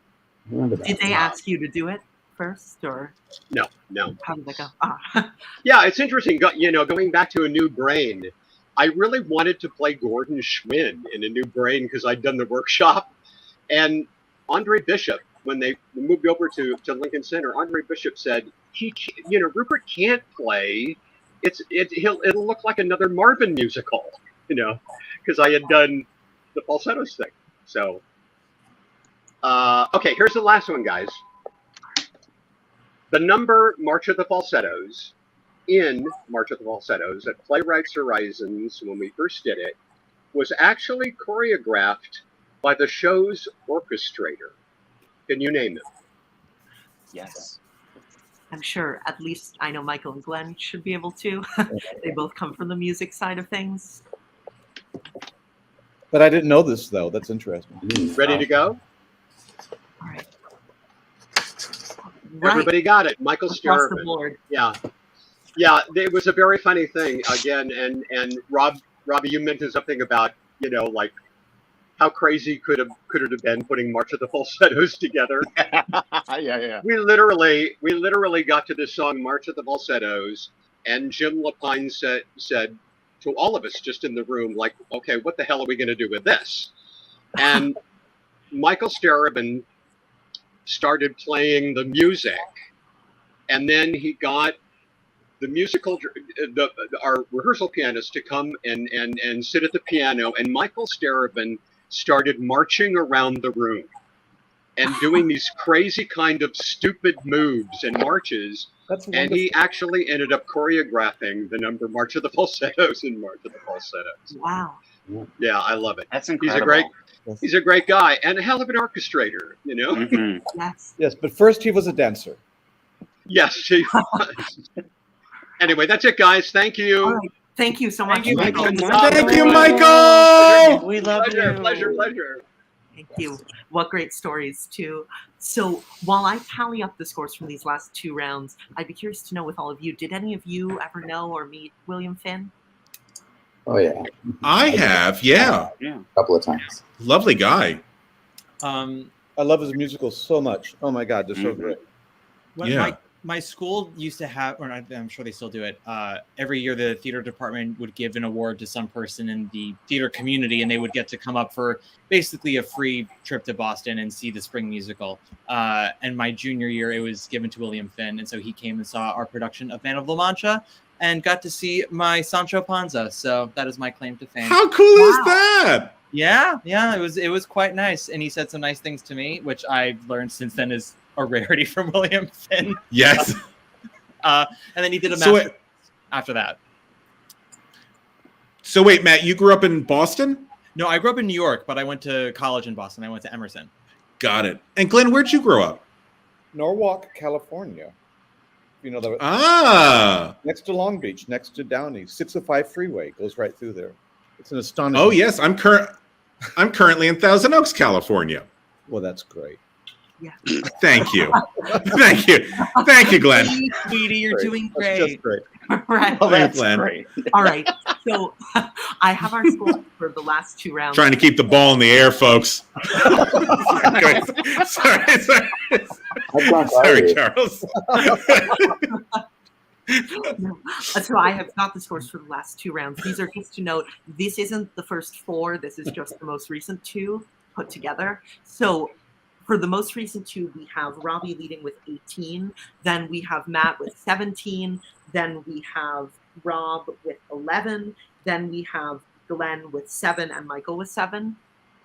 I remember that. Did they ask you to do it first, or No. how did that go? Ah. Yeah, it's interesting. Going back to A New Brain, I really wanted to play Gordon Schwinn in A New Brain because I'd done the workshop, and Andre Bishop, when they moved over to Lincoln Center, Andre Bishop said Rupert can't play. It'll look like another Marvin musical, because I had done the falsettos thing. So, okay, here's the last one, guys. The number March of the Falsettos in March of the Falsettos at Playwrights Horizons when we first did it was actually choreographed by the show's orchestrator. Can you name them? Yes. I'm sure at least I know Michael and Glenn should be able to. They both come from the music side of things. But I didn't know this though. That's interesting. Ready to go? All right. Everybody got it. Michael Across the Starobin. board. Yeah. It was a very funny thing again. And Robbie, you mentioned something about, like how crazy could it have been putting March of the Falsettos together. Yeah. We literally got to this song, March of the Falsettos, and Jim Lapine said to all of us just in the room, like, okay, what the hell are we going to do with this? And Michael Starobin started playing the music, and then he got our rehearsal pianist to come and sit at the piano, and Michael Starobin started marching around the room and doing these crazy kind of stupid moves and marches. And he actually ended up choreographing the number March of the Falsettos in March of the Falsettos. Wow. Yeah, I love it. That's incredible. He's a great guy and a hell of an orchestrator, Mhm. Yes. Yes, but first he was a dancer. Yes, he was. Anyway, that's it, guys. Thank you. All right. Thank you so much. Thank you, Michael. Thank you, Michael. We love Pleasure, you. pleasure. Thank you. What great stories, too. So while I tally up the scores from these last 2 rounds, I'd be curious to know with all of you, did any of you ever know or meet William Finn? Oh yeah, I have, yeah. Yeah. a couple of times. Lovely guy. I love his musicals so much. Oh my God, they're so great. When Yeah. my school used to have, or I'm sure they still do it, every year the theater department would give an award to some person in the theater community, and they would get to come up for basically a free trip to Boston and see the spring musical. And my junior year, it was given to William Finn, and so he came and saw our production of Man of La Mancha and got to see my Sancho Panza. So that is my claim to fame. How cool is that? Yeah, it was quite nice, and he said some nice things to me, which I've learned since then is a rarity from William Finn. Yes. And then he did a master after that. So wait, Matt, you grew up in Boston? No, I grew up in New York, but I went to college in Boston. I went to Emerson. Got it. And Glenn, where'd you grow up? Norwalk, California. You know the next to Long Beach, next to Downey, 605 freeway goes right through there. It's an astonishing. Oh yes, I'm currently in Thousand Oaks, California. Well, that's great. Yeah. Thank you, thank you, Glenn. Sweetie, you're doing That's great. just great. Right. Well, that's great. All right. So I have our score for the last 2 rounds. Trying to keep the ball in the air, folks. Sorry, Charles. So I have got the scores for the last 2 rounds. These are just to note, this isn't the first 4. This is just the most recent 2 put together. So for the most recent 2, we have Robbie leading with 18. Then we have Matt with 17. Then we have Rob with 11. Then we have Glenn with 7 and Michael with 7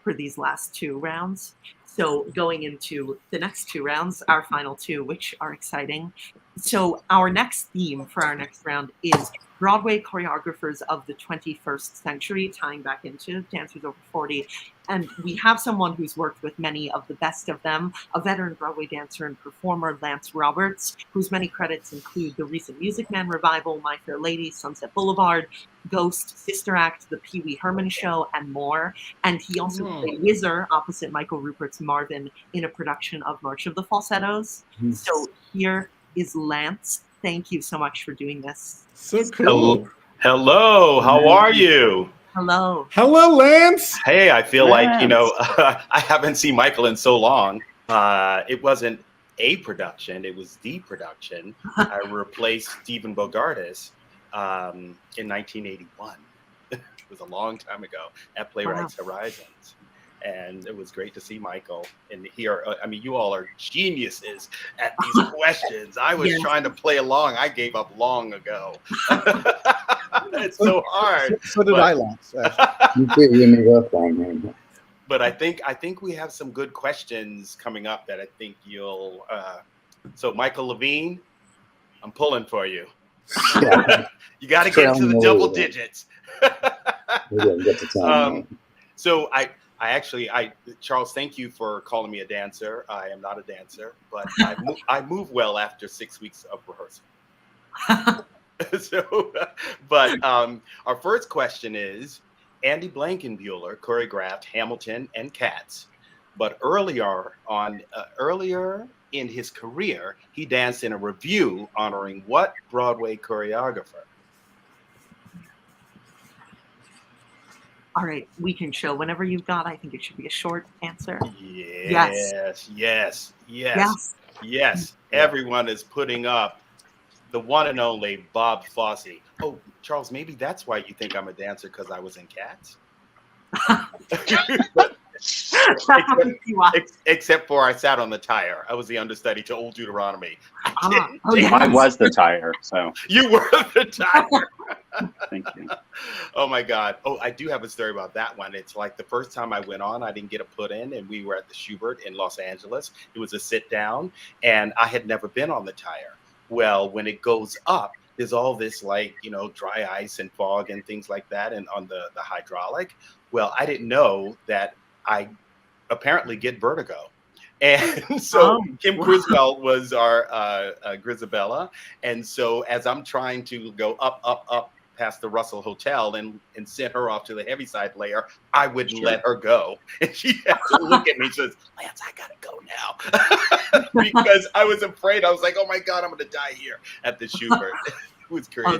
for these last 2 rounds. So going into the next 2 rounds, our final 2, which are exciting. So our next theme for our next round is Broadway choreographers of the 21st century, tying back into Dancers Over 40. And we have someone who's worked with many of the best of them, a veteran Broadway dancer and performer, Lance Roberts, whose many credits include the recent Music Man revival, My Fair Lady, Sunset Boulevard, Ghost, Sister Act, The Pee Wee Herman Show, and more. And he also played Whizzer opposite Michael Rupert's Marvin in a production of March of the Falsettos. So here is Lance. Thank you so much for doing this. So cool. Hello, how are you? Hello. Hello, Lance. Hey, I feel like, I haven't seen Michael in so long. It wasn't a production, it was the production. I replaced Stephen Bogartis in 1981. It was a long time ago at Playwrights Horizons. And it was great to see Michael and hear. I mean, you all are geniuses at these questions. I was trying to play along. I gave up long ago. It's so hard. So did I, Lance. But I think we have some good questions coming up that I think you'll. So Michael Lavine, I'm pulling for you. You got to get to the double digits. So Charles, thank you for calling me a dancer. I am not a dancer, but I move well after 6 weeks of rehearsal. Our first question is, Andy Blankenbuehler choreographed Hamilton and Cats, but earlier in his career, he danced in a revue honoring what Broadway choreographer? All right, we can show whenever you've got. I think it should be a short answer. Yes. Everyone is putting up the one and only Bob Fosse. Oh, Charles, maybe that's why you think I'm a dancer, because I was in Cats. Except for I sat on the tire. I was the understudy to Old Deuteronomy. I was the tire, so. You were the tire. Thank you. Oh my God. Oh, I do have a story about that one. It's like the first time I went on, I didn't get a put in, and we were at the Schubert in Los Angeles. It was a sit down, and I had never been on the tire. Well, when it goes up, there's all this dry ice and fog and things like that, and on the hydraulic. Well, I didn't know that I apparently get vertigo. And so Kim Criswell was our Grisabella. And so as I'm trying to go up past the Russell Hotel and send her off to the Heaviside layer, I wouldn't let her go. And she had to look at me and says, Lance, I gotta go now. Because I was afraid. I was like, oh my God, I'm gonna die here at the Schubert. It was crazy.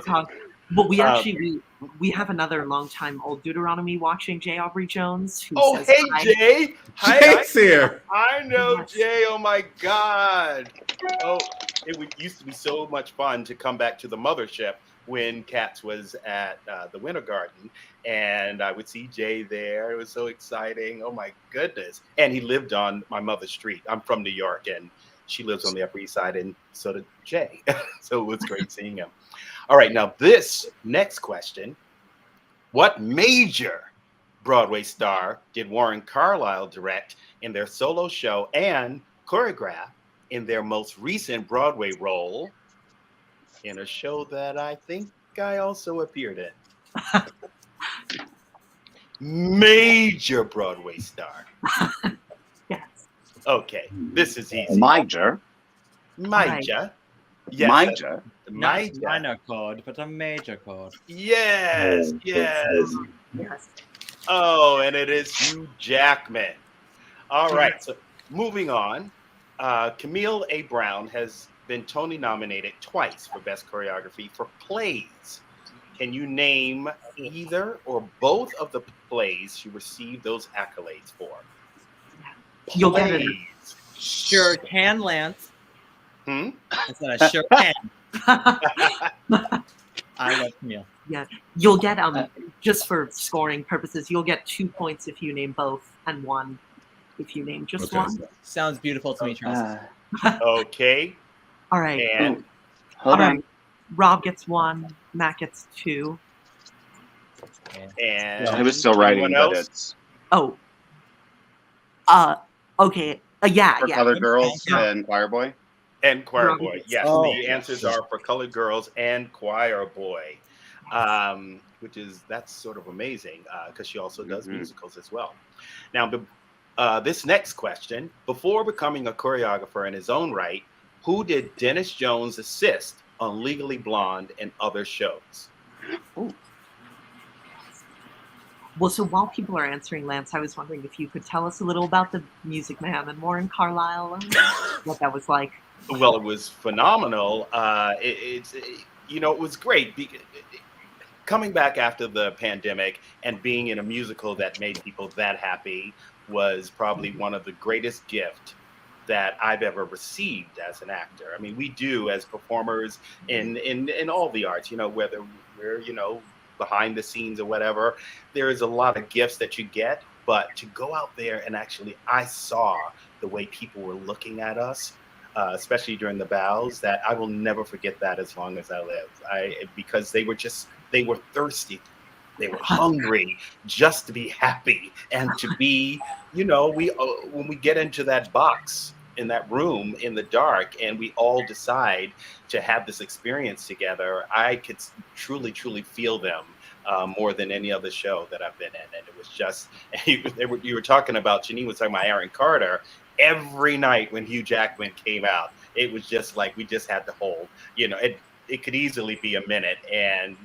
But we actually we have another longtime Old Deuteronomy watching, Jay Aubrey Jones. Who says hey hi. Jay! Jay's here. I know Jay. Oh my God! Oh, it used to be so much fun to come back to the mothership when Cats was at the Winter Garden, and I would see Jay there. It was so exciting. Oh my goodness! And he lived on my mother's street. I'm from New York, and she lives on the Upper East Side, and so did Jay. So it was great seeing him. All right, now this next question: what major Broadway star did Warren Carlyle direct in their solo show and choreograph in their most recent Broadway role in a show that I think I also appeared in? Major Broadway star. Yes. Okay, this is easy. Major. Major. Yes. Major. Not a Major. minor chord, but a major chord. Yes, yes. Yes. Oh, and it is Hugh Jackman. All right, so moving on. Camille A. Brown has been Tony nominated twice for Best Choreography for plays. Can you name either or both of the plays she received those accolades for? You'll get it. Plays. Sure can, Lance. Hmm? I said I sure can. I love Camille. Yeah, you'll get just for scoring purposes, you'll get 2 points if you name both, and 1 if you name just one. Sounds beautiful to me, Charles. Okay. All right. And All right. Rob gets 1. Matt gets 2. and I was still writing, anyone but else? it's Oh. Okay. Yeah. for Yeah. Colored Girls and Choir Boy. And Choir Robbie Boy. gets Yes, Oh. the answers are for Colored Girls and Choir Boy, that's sort of amazing because she also does musicals as well. Now, this next question: before becoming a choreographer in his own right, who did Dennis Jones assist on Legally Blonde and other shows? Well, so while people are answering, Lance, I was wondering if you could tell us a little about the Music Man and Warren Carlyle and what that was like. Well, it was phenomenal. It was great. Coming back after the pandemic and being in a musical that made people that happy was probably one of the greatest gifts that I've ever received as an actor. I mean, we do as performers in all the arts, whether we're, behind the scenes or whatever, there is a lot of gifts that you get, but to go out there and actually, I saw the way people were looking at us, especially during the bows, that I will never forget that as long as I live. Because they were thirsty. They were hungry just to be happy and to be, when we get into that box in that room in the dark and we all decide to have this experience together, I could truly, truly feel them more than any other show that I've been in. And it was just, you were talking about, Janine was talking about Aaron Carter. Every night when Hugh Jackman came out, it was just like we just had to hold, it could easily be a minute. And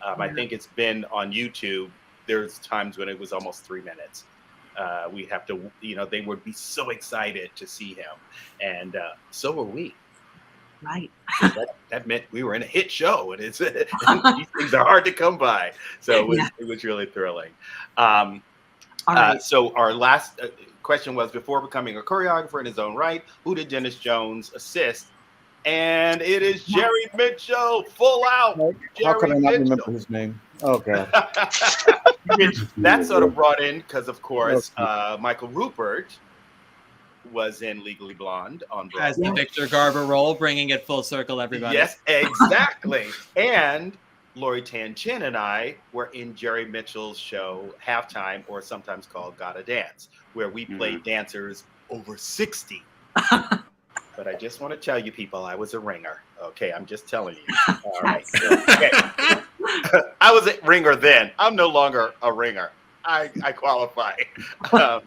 I think it's been on YouTube. There's times when it was almost 3 minutes. We have to, they would be so excited to see him. And so were we. Right. That meant we were in a hit show, and these things are hard to come by. So it was really thrilling. All right. So our last question was, before becoming a choreographer in his own right, who did Dennis Jones assist? And it is Jerry Mitchell, full out. How could I not Mitchell. remember his name? Oh, God. That sort of brought in, because of course, Michael Rupert was in Legally Blonde on Broadway. As the Victor Garber role, bringing it full circle, everybody. Yes, exactly. And Lori Tan Chinn and I were in Jerry Mitchell's show, Halftime, or sometimes called Gotta Dance, where we played dancers over 60. But I just want to tell you people, I was a ringer. Okay, I'm just telling you. All right. Okay. I was a ringer then. I'm no longer a ringer. I qualify. All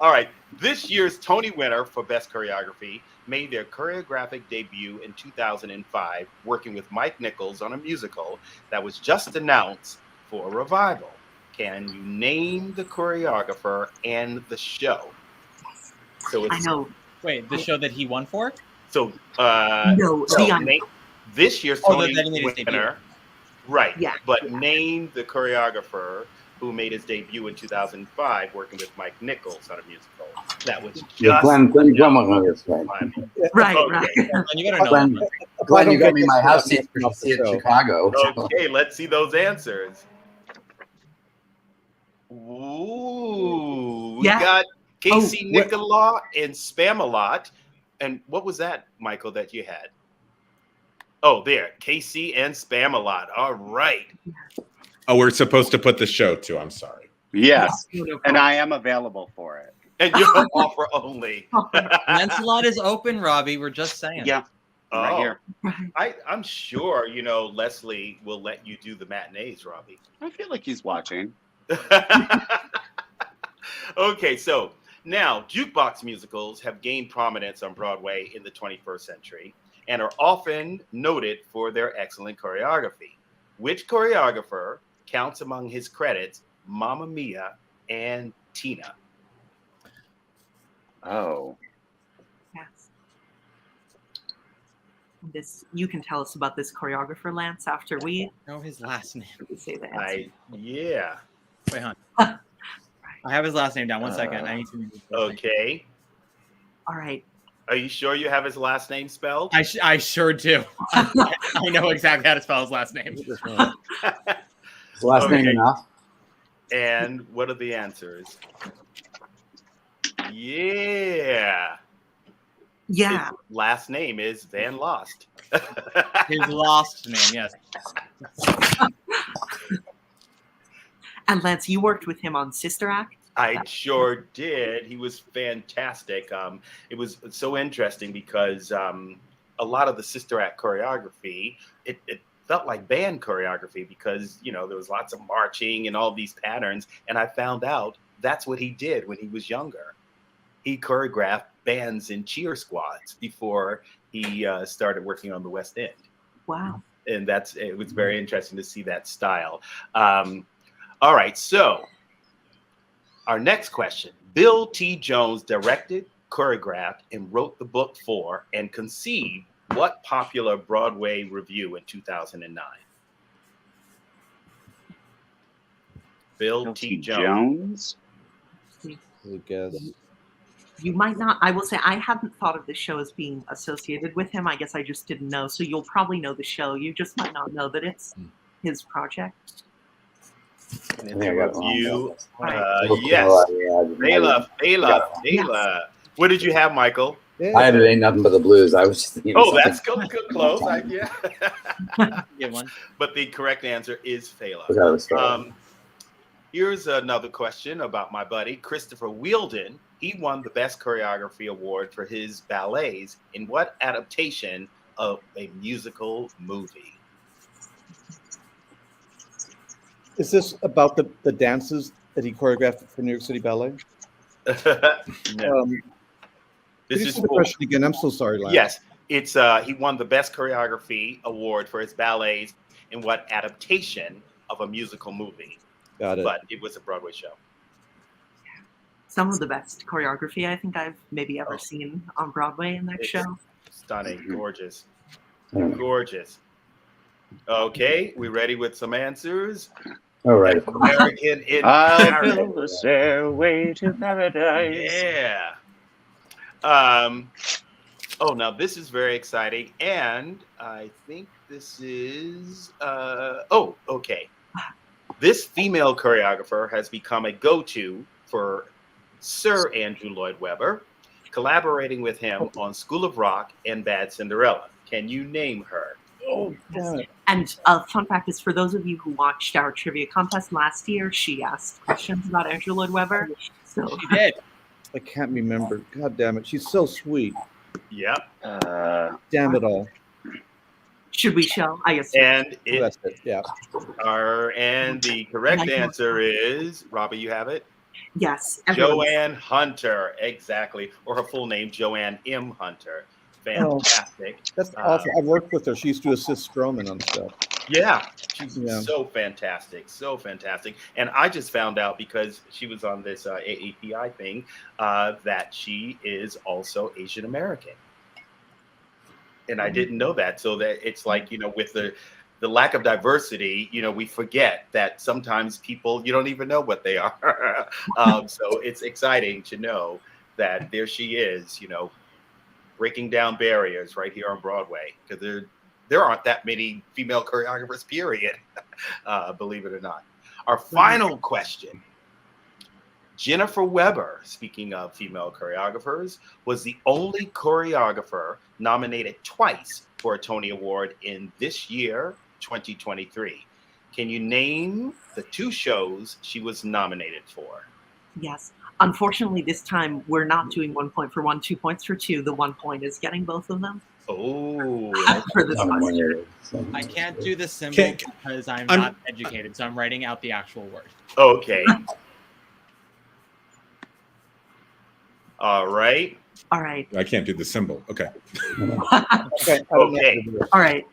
right. This year's Tony winner for Best Choreography made their choreographic debut in 2005, working with Mike Nichols on a musical that was just announced for a revival. Can you name the choreographer and the show? So it's, I know. Wait, the show that he won for? So this year's Oh, Tony that he made his debut. winner, right? Yeah. But name the choreographer who made his debut in 2005, working with Mike Nichols on a musical that was just Glenn Kelly. Right. You gotta know. Glenn, you got me my house seat for Chicago. Okay, let's see those answers. Ooh, we got Casey Nicola and Spamalot. And what was that, Michael, that you had? Oh, there, Casey and Spamalot. All right. Oh, we're supposed to put the show too. I'm sorry. Yes, Beautiful. and I am available for it. And you're offer only. Lancelot is open, Robbie. We're just saying. Yeah, right here. I'm sure, Leslie will let you do the matinees, Robbie. I feel like he's watching. Okay, so now jukebox musicals have gained prominence on Broadway in the 21st century and are often noted for their excellent choreography. Which choreographer counts among his credits Mamma Mia and Tina? Oh. Yes. You can tell us about this choreographer, Lance, after we know his last name. Say the answer. Yeah. Wait, hon. I have his last name down. 1 second. I need to. Okay. All right. Are you sure you have his last name spelled? I sure do. I know exactly how to spell his last name. His last name enough? And what are the answers? Yeah. Yeah. His last name is Van Lost. His lost name, yes. And Lance, you worked with him on Sister Act? I sure did. He was fantastic. It was so interesting because a lot of the Sister Act choreography, it felt like band choreography because, there was lots of marching and all these patterns. And I found out that's what he did when he was younger. He choreographed bands and cheer squads before he started working on the West End. Wow. And it was very interesting to see that style. All right, so our next question. Bill T. Jones directed, choreographed, and wrote the book for and conceived what popular Broadway review in 2009? Bill T. Jones. I guess. You might not. I will say I hadn't thought of this show as being associated with him. I guess I just didn't know. So you'll probably know the show. You just might not know that it's his project. Yes. Bela. What did you have, Michael? I had It Ain't Nothing But the Blues. I was just thinking that's good close. Yeah. Good one. But the correct answer is Fela. Here's another question about my buddy, Christopher Wheeldon. He won the Best Choreography Award for his ballets in what adaptation of a musical movie? Is this about the dances that he choreographed for New York City Ballet? No. This is the question again. I'm so sorry, Lance. Yes, it's he won the Best Choreography Award for his ballets in what adaptation of a musical movie? Got it. But it was a Broadway show. Some of the best choreography I think I've maybe ever seen on Broadway in that show. Stunning, gorgeous, gorgeous. Okay, we ready with some answers? All right. American in I'll build a stairway to paradise. Yeah. Oh, now this is very exciting, and I think this is. Okay. This female choreographer has become a go-to for Sir Andrew Lloyd Webber, collaborating with him on School of Rock and Bad Cinderella. Can you name her? Oh, God. And a fun fact is, for those of you who watched our trivia contest last year, she asked questions about Andrew Lloyd Webber. So she did. I can't remember. God damn it. She's so sweet. Yep. Damn it all. Should we show? I guess. And That's it. Yeah. And the correct answer is, Robbie, you have it? Yes. Joanne Hunter, exactly. Or her full name, Joanne M. Hunter. Fantastic. That's awesome. I've worked with her. She used to assist Stroman on stuff. Yeah, she's so fantastic, so fantastic. And I just found out because she was on this AAPI thing that she is also Asian American. And I didn't know that. So that it's like, with the lack of diversity, we forget that sometimes people, you don't even know what they are. So it's exciting to know that there she is, breaking down barriers right here on Broadway, because there aren't that many female choreographers, period, believe it or not. Our final question. Jennifer Weber, speaking of female choreographers, was the only choreographer nominated twice for a Tony Award in this year, 2023. Can you name the 2 shows she was nominated for? Yes. Unfortunately, this time we're not doing 1 point for 1, 2 points for 2. The 1 point is getting both of them. Oh, for this question. I can't do the symbol because I'm not educated, so I'm writing out the actual word. Okay. All right. All right. I can't do the symbol. Okay. Okay. All right.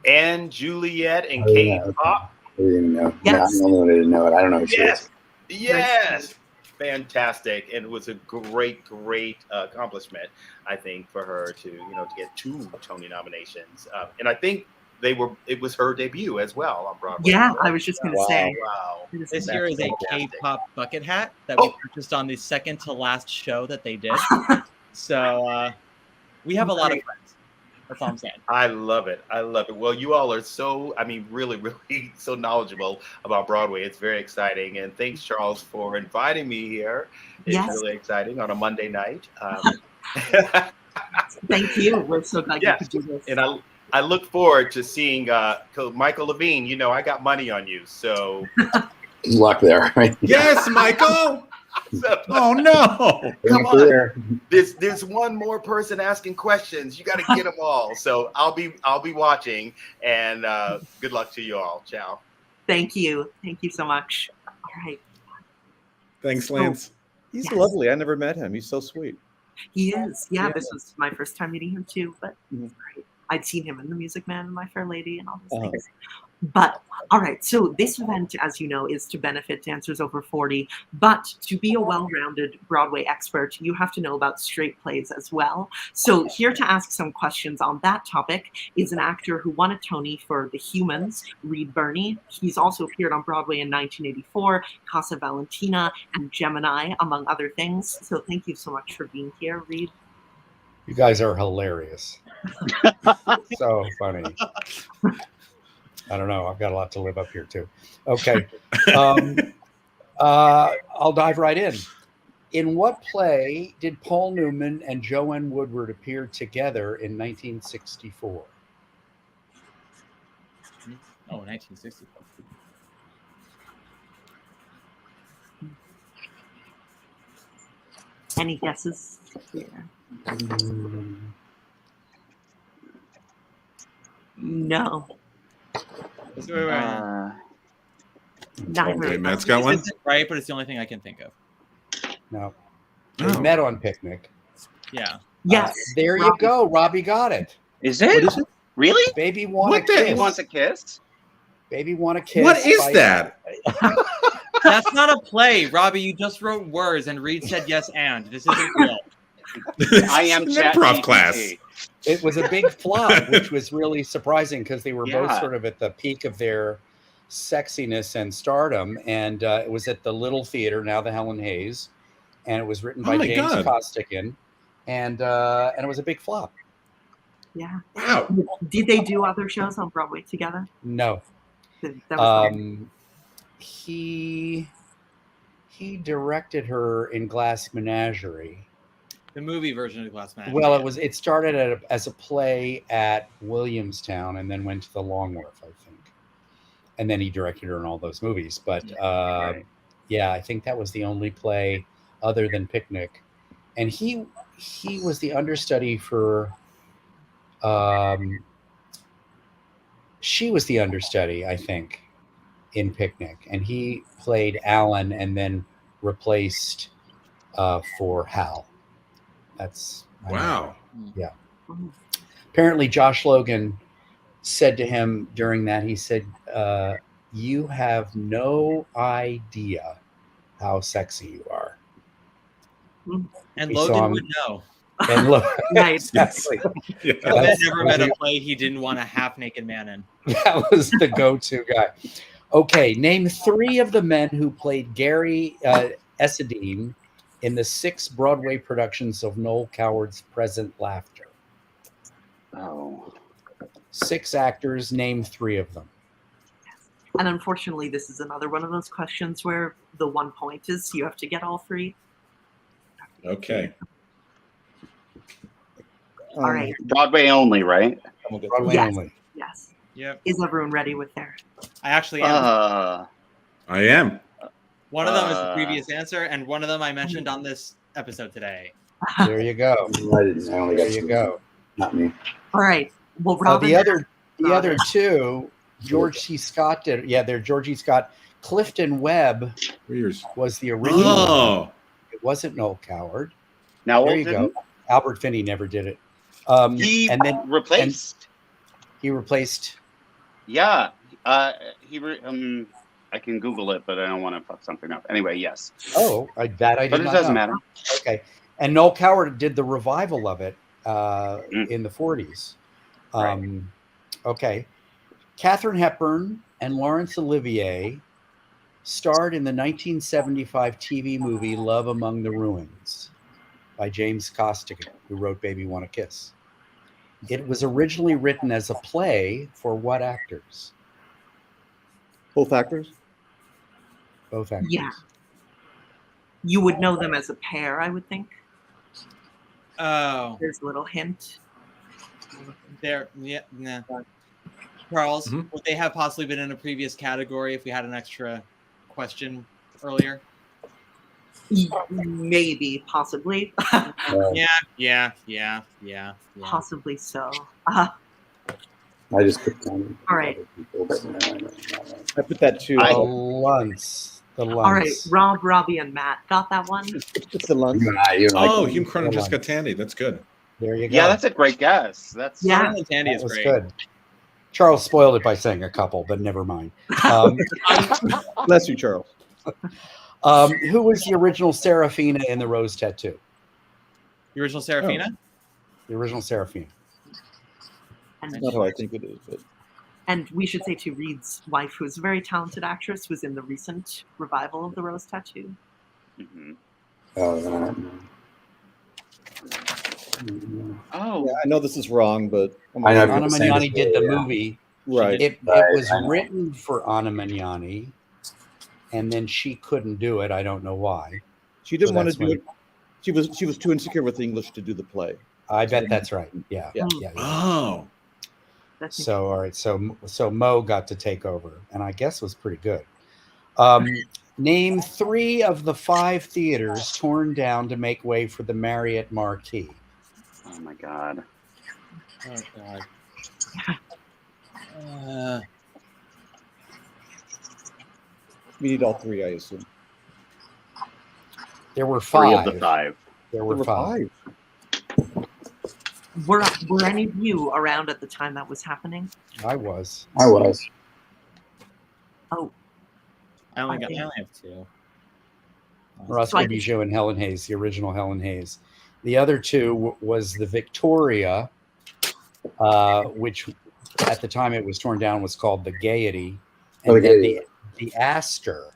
And Juliet and K-pop. I didn't know. Yes. No, I'm the only one who didn't know it. I don't know who she is. Yes. Fantastic. And it was a great accomplishment, I think, for her to, to get 2 Tony nominations. And I think it was her debut as well on Broadway. Yeah, I was just going to say. Wow. This here is a K-pop bucket hat that we purchased on the second to last show that they did. So we have a lot of friends. That's all I'm saying. I love it. Well, you all are really, really so knowledgeable about Broadway. It's very exciting. And thanks, Charles, for inviting me here. It's really exciting on a Monday night. Thank you. We're so glad you could do this. And I look forward to seeing Michael Lavine. I got money on you. So luck there, right? Yes, Michael. Oh no! Come on. There's one more person asking questions. You got to get them all. So I'll be watching. And good luck to you all. Ciao. Thank you so much. All right. Thanks, Lance. He's lovely. I never met him. He's so sweet. He is. Yeah, this was my first time meeting him too. But it's great. I'd seen him in The Music Man and My Fair Lady and all those things. But all right, so this event, as you know, is to benefit dancers over 40. But to be a well-rounded Broadway expert, you have to know about straight plays as well. So here to ask some questions on that topic is an actor who won a Tony for The Humans, Reed Birney. He's also appeared on Broadway in 1984, Casa Valentina, and Gemini, among other things. So thank you so much for being here, Reed. You guys are hilarious. So funny. I don't know. I've got a lot to live up here too. Okay. I'll dive right in. In what play did Paul Newman and Joanne Woodward appear together in 1964? Oh, 1964. Any guesses? Yeah. No. Okay, Matt's got one. This isn't right, but it's the only thing I can think of. No. They met on Picnic. Yeah. Yes. There you go. Robbie got it. Is it? What is it? Really? Baby Want a Kiss. Baby Wants a Kiss? Baby Want a Kiss. What is that? That's not a play, Robbie. You just wrote words, and Reed said yes, and this isn't real. I am improv class. It was a big flop, which was really surprising because they were both Yeah. sort of at the peak of their sexiness and stardom. And it was at the Little Theater, now the Helen Hayes, and it was written by my James God. Costigan, and it was a big flop. Yeah. Wow. Did they do other shows on Broadway together? No. That was He directed her in Glass Menagerie. The movie version of Glass Man. Well, it started as a play at Williamstown and then went to the Long Wharf, I think. And then he directed her in all those movies. But yeah, I think that was the only play other than Picnic. And he was the understudy for she was the understudy, I think, in Picnic. And he played Alan and then replaced for Hal. That's wow. Yeah. Apparently, Josh Logan said to him during that, he said, "You have no idea how sexy you are." And We Logan saw him- would know. And look, Nice. exactly. Yeah. I've never met a play he didn't want a half-naked man in. That was the go-to guy. Okay, name 3 of the men who played Gary Essedine in the 6 Broadway productions of Noel Coward's Present Laughter. Oh. 6 actors, name 3 of them. And unfortunately, this is another one of those questions where the 1 point is you have to get all 3. Okay. All right. Broadway only, right? Broadway Yes. only. Yes. Yep. Is everyone ready with their? I actually am. I am. One of them is the previous answer, and one of them I mentioned on this episode today. There you go. There you go. Not me. All right. Well, Robin. The other two, George C. Scott did. Yeah, they're George E. Scott. Clifton Webb was the original. Oh. It wasn't Noel Coward. Now there you go. Albert Finney never did it. He replaced. He replaced. Yeah. I can Google it, but I don't want to fuck something up. Anyway, yes. Oh, I did But it not doesn't know. matter. Okay. And Noel Coward did the revival of it in the 40s. Okay. Katharine Hepburn and Laurence Olivier starred in the 1975 TV movie Love Among the Ruins by James Costigan, who wrote Baby Wanna Kiss. It was originally written as a play for what actors? Both actors? Both actors. Yeah. You would know them as a pair, I would think. Oh. There's a little hint. There, yeah, nah. Charles, would they have possibly been in a previous category if we had an extra question earlier? Maybe, possibly. Yeah. Possibly so. I just put down. All right. I put that too. The Lunts. All right, Rob, Robbie, and Matt got that one. It's the lunch. Hugh Cronum just got Tandy. That's good. There you go. Yeah, that's a great guess. That's Tandy is That was great. good. Charles spoiled it by saying a couple, but never mind. Bless you, Charles. Who was the original Serafina in the Rose Tattoo? The original Serafina? The original Serafina. That's not how I think it is, but And we should say too, Reed's wife, who is a very talented actress, was in the recent revival of the Rose Tattoo. Oh, yeah, I know this is wrong, but Anna Magnani did the movie. Right. It was written for Anna Magnani, and then she couldn't do it. I don't know why. She didn't want to do it. She was too insecure with English to do the play. I bet that's right. Yeah. Oh. So all right. So Mo got to take over, and I guess was pretty good. Name 3 of the 5 theaters torn down to make way for the Marriott Marquis. Oh my God. Oh God. We need all 3, I assume. There were 5. 3 of the 5. There were 5. Were any of you around at the time that was happening? I was. Oh. I only have 2. Roscoe Bijou and Helen Hayes, the original Helen Hayes. The other 2 was the Victoria, which at the time it was torn down was called the Gaiety, and then the Astor,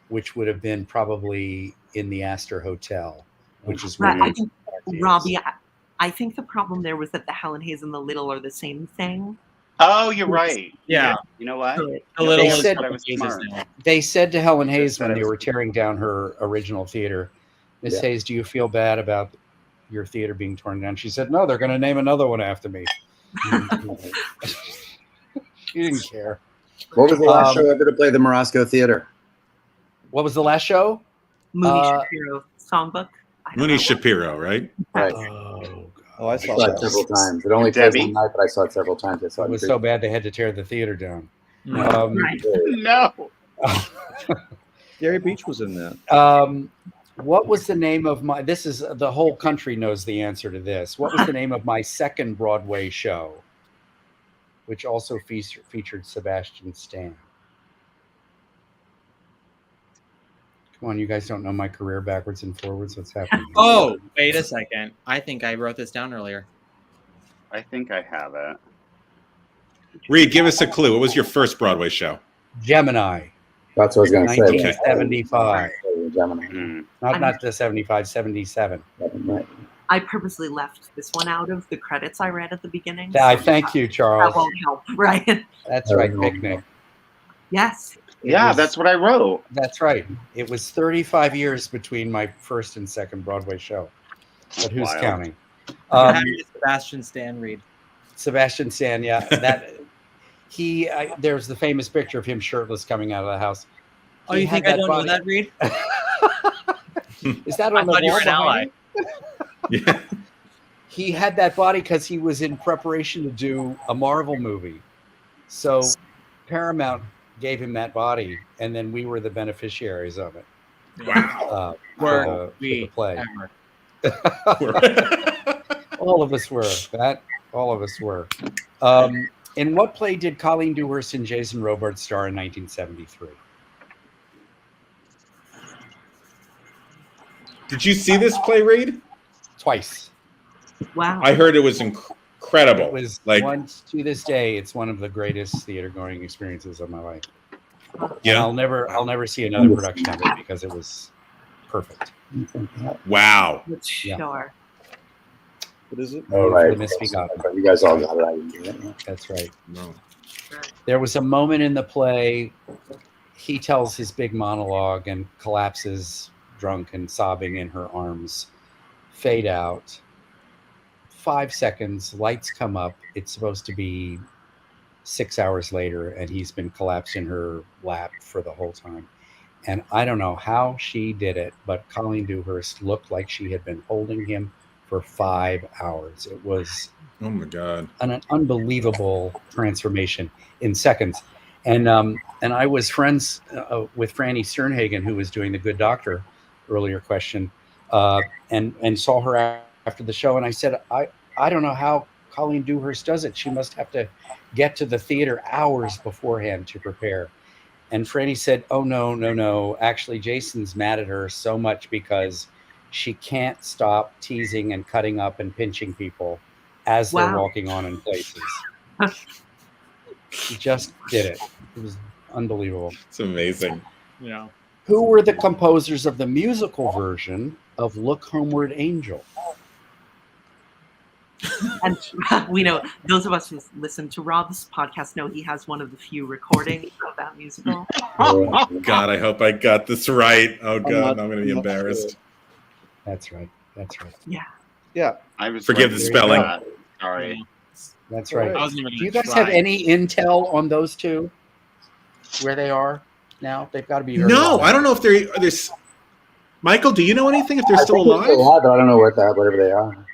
which would have been probably in the Astor Hotel, which is where I think, Robbie, I think the problem there was that the Helen Hayes and the Little are the same thing. Oh, you're right. Yeah. You know what? They said to Helen Hayes when they were tearing down her original theater, Miss Hayes, do you feel bad about your theater being torn down? She said, no, they're going to name another one after me. She didn't care. What was the last show ever to play the Morosco Theater? What was the last show? Mooney Shapiro songbook. Mooney Shapiro, right? Right. Oh, I saw it several times. It only plays one night, but I saw it several times. I saw It was so bad they had to tear the theater down. No. Gary Beach was in that. What was the name of my? This is the whole country knows the answer to this. What was the name of my second Broadway show, which also featured Sebastian Stan? Come on, you guys don't know my career backwards and forwards. What's happening? Oh, wait a second. I think I wrote this down earlier. I think I have it. Reed, give us a clue. What was your first Broadway show? Gemini. That's what I was going to say. 1975. Gemini. Not the 75, 77. I purposely left this one out of the credits I read at the beginning. I thank you, Charles. That won't help, right? That's right, Picnic. Yes. Yeah, that's what I wrote. That's right. It was 35 years between my first and second Broadway show. But who's Wild. counting? How did Sebastian Stan read? Sebastian Stan, yeah. There's the famous picture of him shirtless coming out of the house. Oh, you think I don't know that, Reed? Is that on I the thought you wall were an ally. Yeah. He had that body because he was in preparation to do a Marvel movie. So Paramount gave him that body, and then we were the beneficiaries of it. Wow. For the play. Ever. All of us were. All of us were. In what play did Colleen Dewhurst and Jason Robert star in 1973? Did you see this play, Reed? Twice. Wow. I heard it was incredible. It was to this day, it's one of the greatest theater going experiences of my life. Yeah. I'll never see another production of it because it was perfect. Wow. Sure. What is it? Oh, right. The Misbegotten. You guys all got it. I didn't get it. That's right. No. There was a moment in the play, he tells his big monologue and collapses drunk and sobbing in her arms. Fade out. 5 seconds, lights come up. It's supposed to be 6 hours later, and he's been collapsed in her lap for the whole time. And I don't know how she did it, but Colleen Dewhurst looked like she had been holding him for 5 hours. It was Oh my God. an unbelievable transformation in seconds. And I was friends with Franny Sternhagen, who was doing The Good Doctor, earlier question, and saw her after the show. And I said, I don't know how Colleen Dewhurst does it. She must have to get to the theater hours beforehand to prepare. And Franny said, oh, no. Actually, Jason's mad at her so much because she can't stop teasing and cutting up and pinching people as they're walking on in places. She just did it. It was unbelievable. It's amazing. Yeah. Who were the composers of the musical version of Look Homeward Angel? And we know, those of us who listen to Rob's podcast know he has one of the few recordings of that musical. God, I hope I got this right. Oh God, I'm going to be embarrassed. That's right. Yeah. I was Forgive the spelling. Sorry. That's right. I wasn't even Do you gonna guys have try. any intel on those two? Where they are now? They've got to be. No, I don't know if there's. Michael, do you know anything if they're still think alive? they have, but I don't know whatever they are.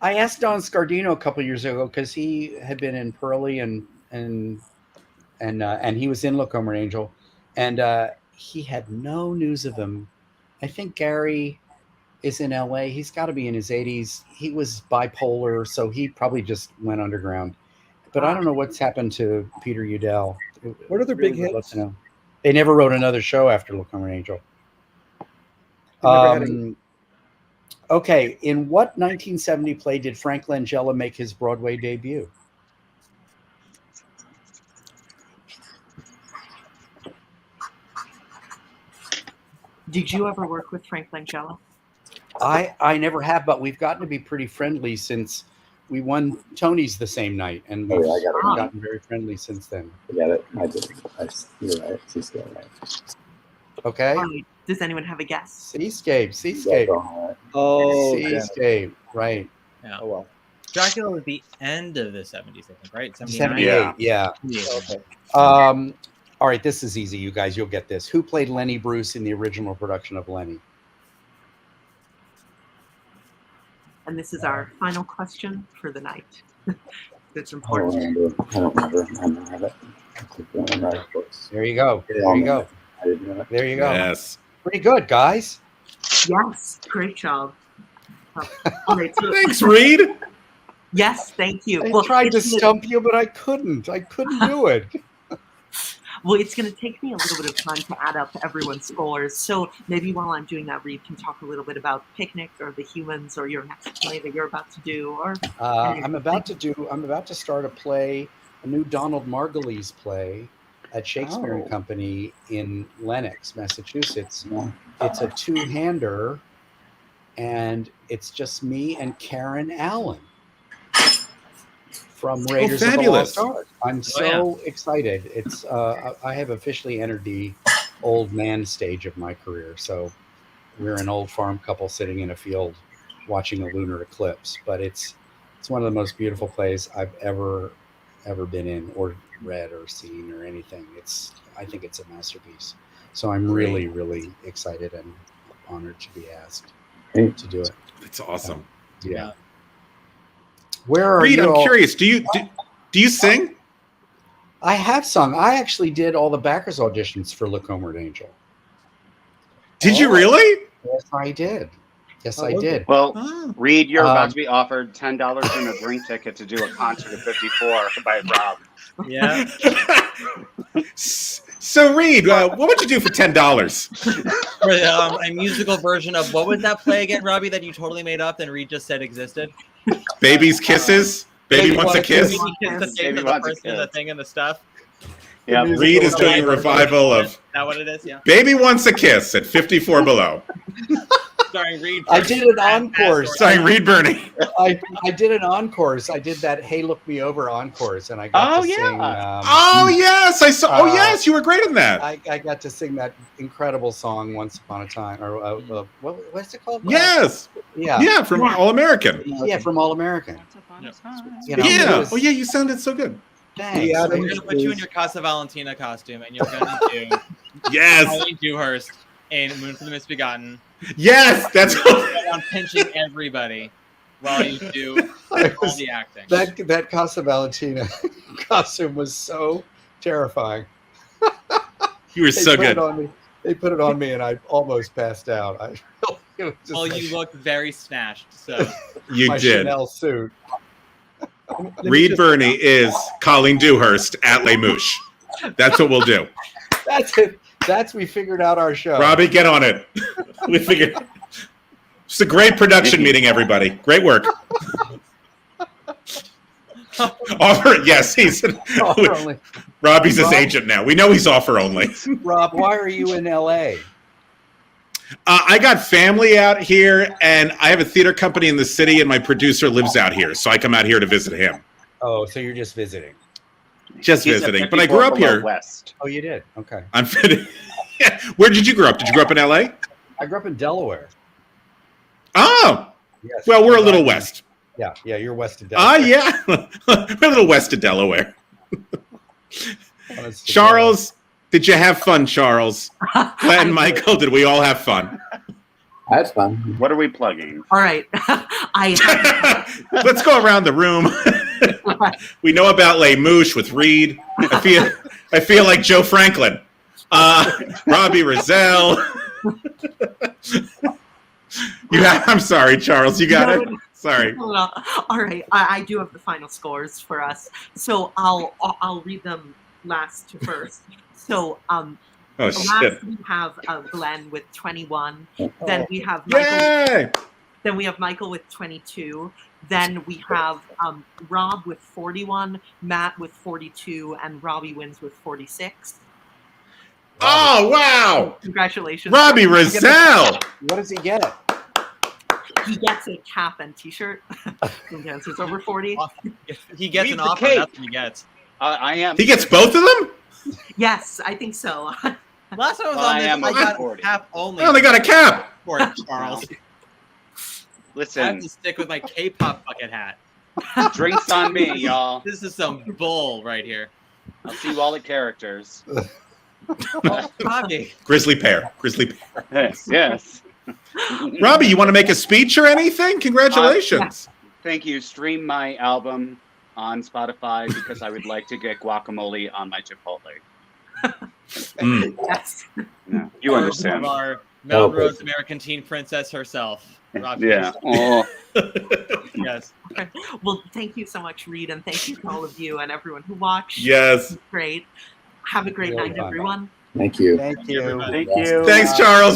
I asked Don Scardino a couple years ago because he had been in Pearly and he was in Look Homeward Angel, and he had no news of them. I think Gary is in LA. He's got to be in his 80s. He was bipolar, so he probably just went underground. But I don't know what's happened to Peter Udell. What are their big hits? To know. They never wrote another show after Look Homeward Angel. Okay, in what 1970 play did Frank Langella make his Broadway debut? Did you ever work with Frank Langella? I never have, but we've gotten to be pretty friendly since we won Tony's the same night, and we've gotten very friendly since then. I get it. I did. You're right. She's still right. Okay. Does anyone have a guess? Seascape. Oh, Seascape. Right. Yeah. Oh well. Dracula was the end of the 70s, I think, right? 78. Yeah. Okay. All right. This is easy, you guys. You'll get this. Who played Lenny Bruce in the original production of Lenny? And this is our final question for the night. It's I important. don't remember. I don't have it. There you go. There you go. I didn't know it. There you go. Yes. Pretty good, guys. Yes, great job. All right, so, Thanks, Reed. yes, thank you. I tried to it's gonna- stump you, but I couldn't. I couldn't do it. Well, it's going to take me a little bit of time to add up everyone's scores. So maybe while I'm doing that, Reed can talk a little bit about Picnic or The Humans or your next play that you're about to do. Or I'm about to start a new Donald Margulies play at Shakespeare and Company in Lenox, Massachusetts. It's a two-hander, and it's just me and Karen Allen from Raiders of the Lost Ark. I'm so excited. It's I have officially entered the old man stage of my career. So we're an old farm couple sitting in a field watching a lunar eclipse. But it's one of the most beautiful plays I've ever ever been in or read or seen or anything. I think it's a masterpiece. So I'm really, really excited and honored to be asked to do it. It's awesome. Yeah. Where are Reed, you? I'm curious. Do you sing? I have sung. I actually did all the backers auditions for Look Homeward Angel. Did you really? Yes, I did. Yes, I did. Well, Reed, you're about to be offered $10 and a drink ticket to do a concert at 54 by Rob. Yeah. So, Reed, what would you do for $10? For a musical version of what was that play again, Robbie, that you totally made up and Reed just said existed? Baby's Kisses? Baby Wants a Kiss? Baby Kiss the face of the person and the thing and the stuff. Yeah. Reed is doing a revival of Is that what it is? Yeah. Baby Wants a Kiss at 54 Below. Starring Reed. I did an encore. Starring Reed Birney. I did an encore. I did that "Hey Look Me Over" encore, and I got to sing. Oh yes, I saw. Oh yes, you were great in that. I got to sing that incredible song "Once Upon a Time," or what's it called? Yes. Yeah, from All American. Yeah, from All American. You know, yeah. Oh yeah, you sounded so good. Thanks. Yeah, we're gonna put you in your Casa Valentina costume, and you're gonna do yes, Holly Dewhurst in "Moon for the Misbegotten." Yes, that's I'm pinching everybody while you do all the acting. That Casa Valentina costume was so terrifying. You were so good. They put it on me, and I almost passed out. Well, you looked very snatched. So you my did. Chanel suit. Reed Birney is Colleen Dewhurst at Les Mouches. That's what we'll do. That's it. We figured out our show. Robbie, get on it. We figured. It's a great production meeting, everybody. Great work. Offer. Yes, he's offer only. Robbie's his agent now. We know he's offer only. Rob, why are you in LA? I got family out here, and I have a theater company in the city, and my producer lives out here, so I come out here to visit him. Oh, so you're just visiting? Just visiting, but I grew up here. West. Oh, you did? Okay. I'm fitting. Yeah. Where did you grow up? Did you grow up in LA? I grew up in Delaware. Oh, yes. Well, we're a little west. Yeah, you're west of Delaware. Yeah, we're a little west of Delaware. Charles, did you have fun, Charles? Glenn, Michael, did we all have fun? I had fun. What are we plugging? All right. Let's go around the room. We know about Les Mouches with Reed. I feel like Joe Franklin. Robbie Rozelle. I'm sorry, Charles. You got it. Sorry. All right. I do have the final scores for us, so I'll read them last to first. So shit. we have Glenn with 21. Then we have Michael. Yay! Then we have Michael with 22. Then we have Rob with 41, Matt with 42, and Robbie wins with 46. Oh, wow. Congratulations. Robbie Rozelle. What does he get? He gets a cap and t-shirt. Yes, it's over 40. He gets an offer. That's what he gets. I am. He gets both of them? Yes, I think so. Last time I was on this, I got a cap only. Oh, they got a cap. For it, Charles. Listen. I have to stick with my K-pop bucket hat. Drinks on me, y'all. This is some bull right here. I'll see you all at characters. Robbie. Grizzly pear. Yes. Robbie, you want to make a speech or anything? Congratulations. Thank you. Stream my album on Spotify because I would like to get guacamole on my Chipotle. Yes. Yeah, you understand. Our Melrose American teen princess herself. Robbie. Yeah. Oh. Yes. Okay. Well, thank you so much, Reed, and thank you to all of you and everyone who watched. Yes. Great. Have a great night, everyone. Thank you. Thank you. Thank you. Thanks, Charles.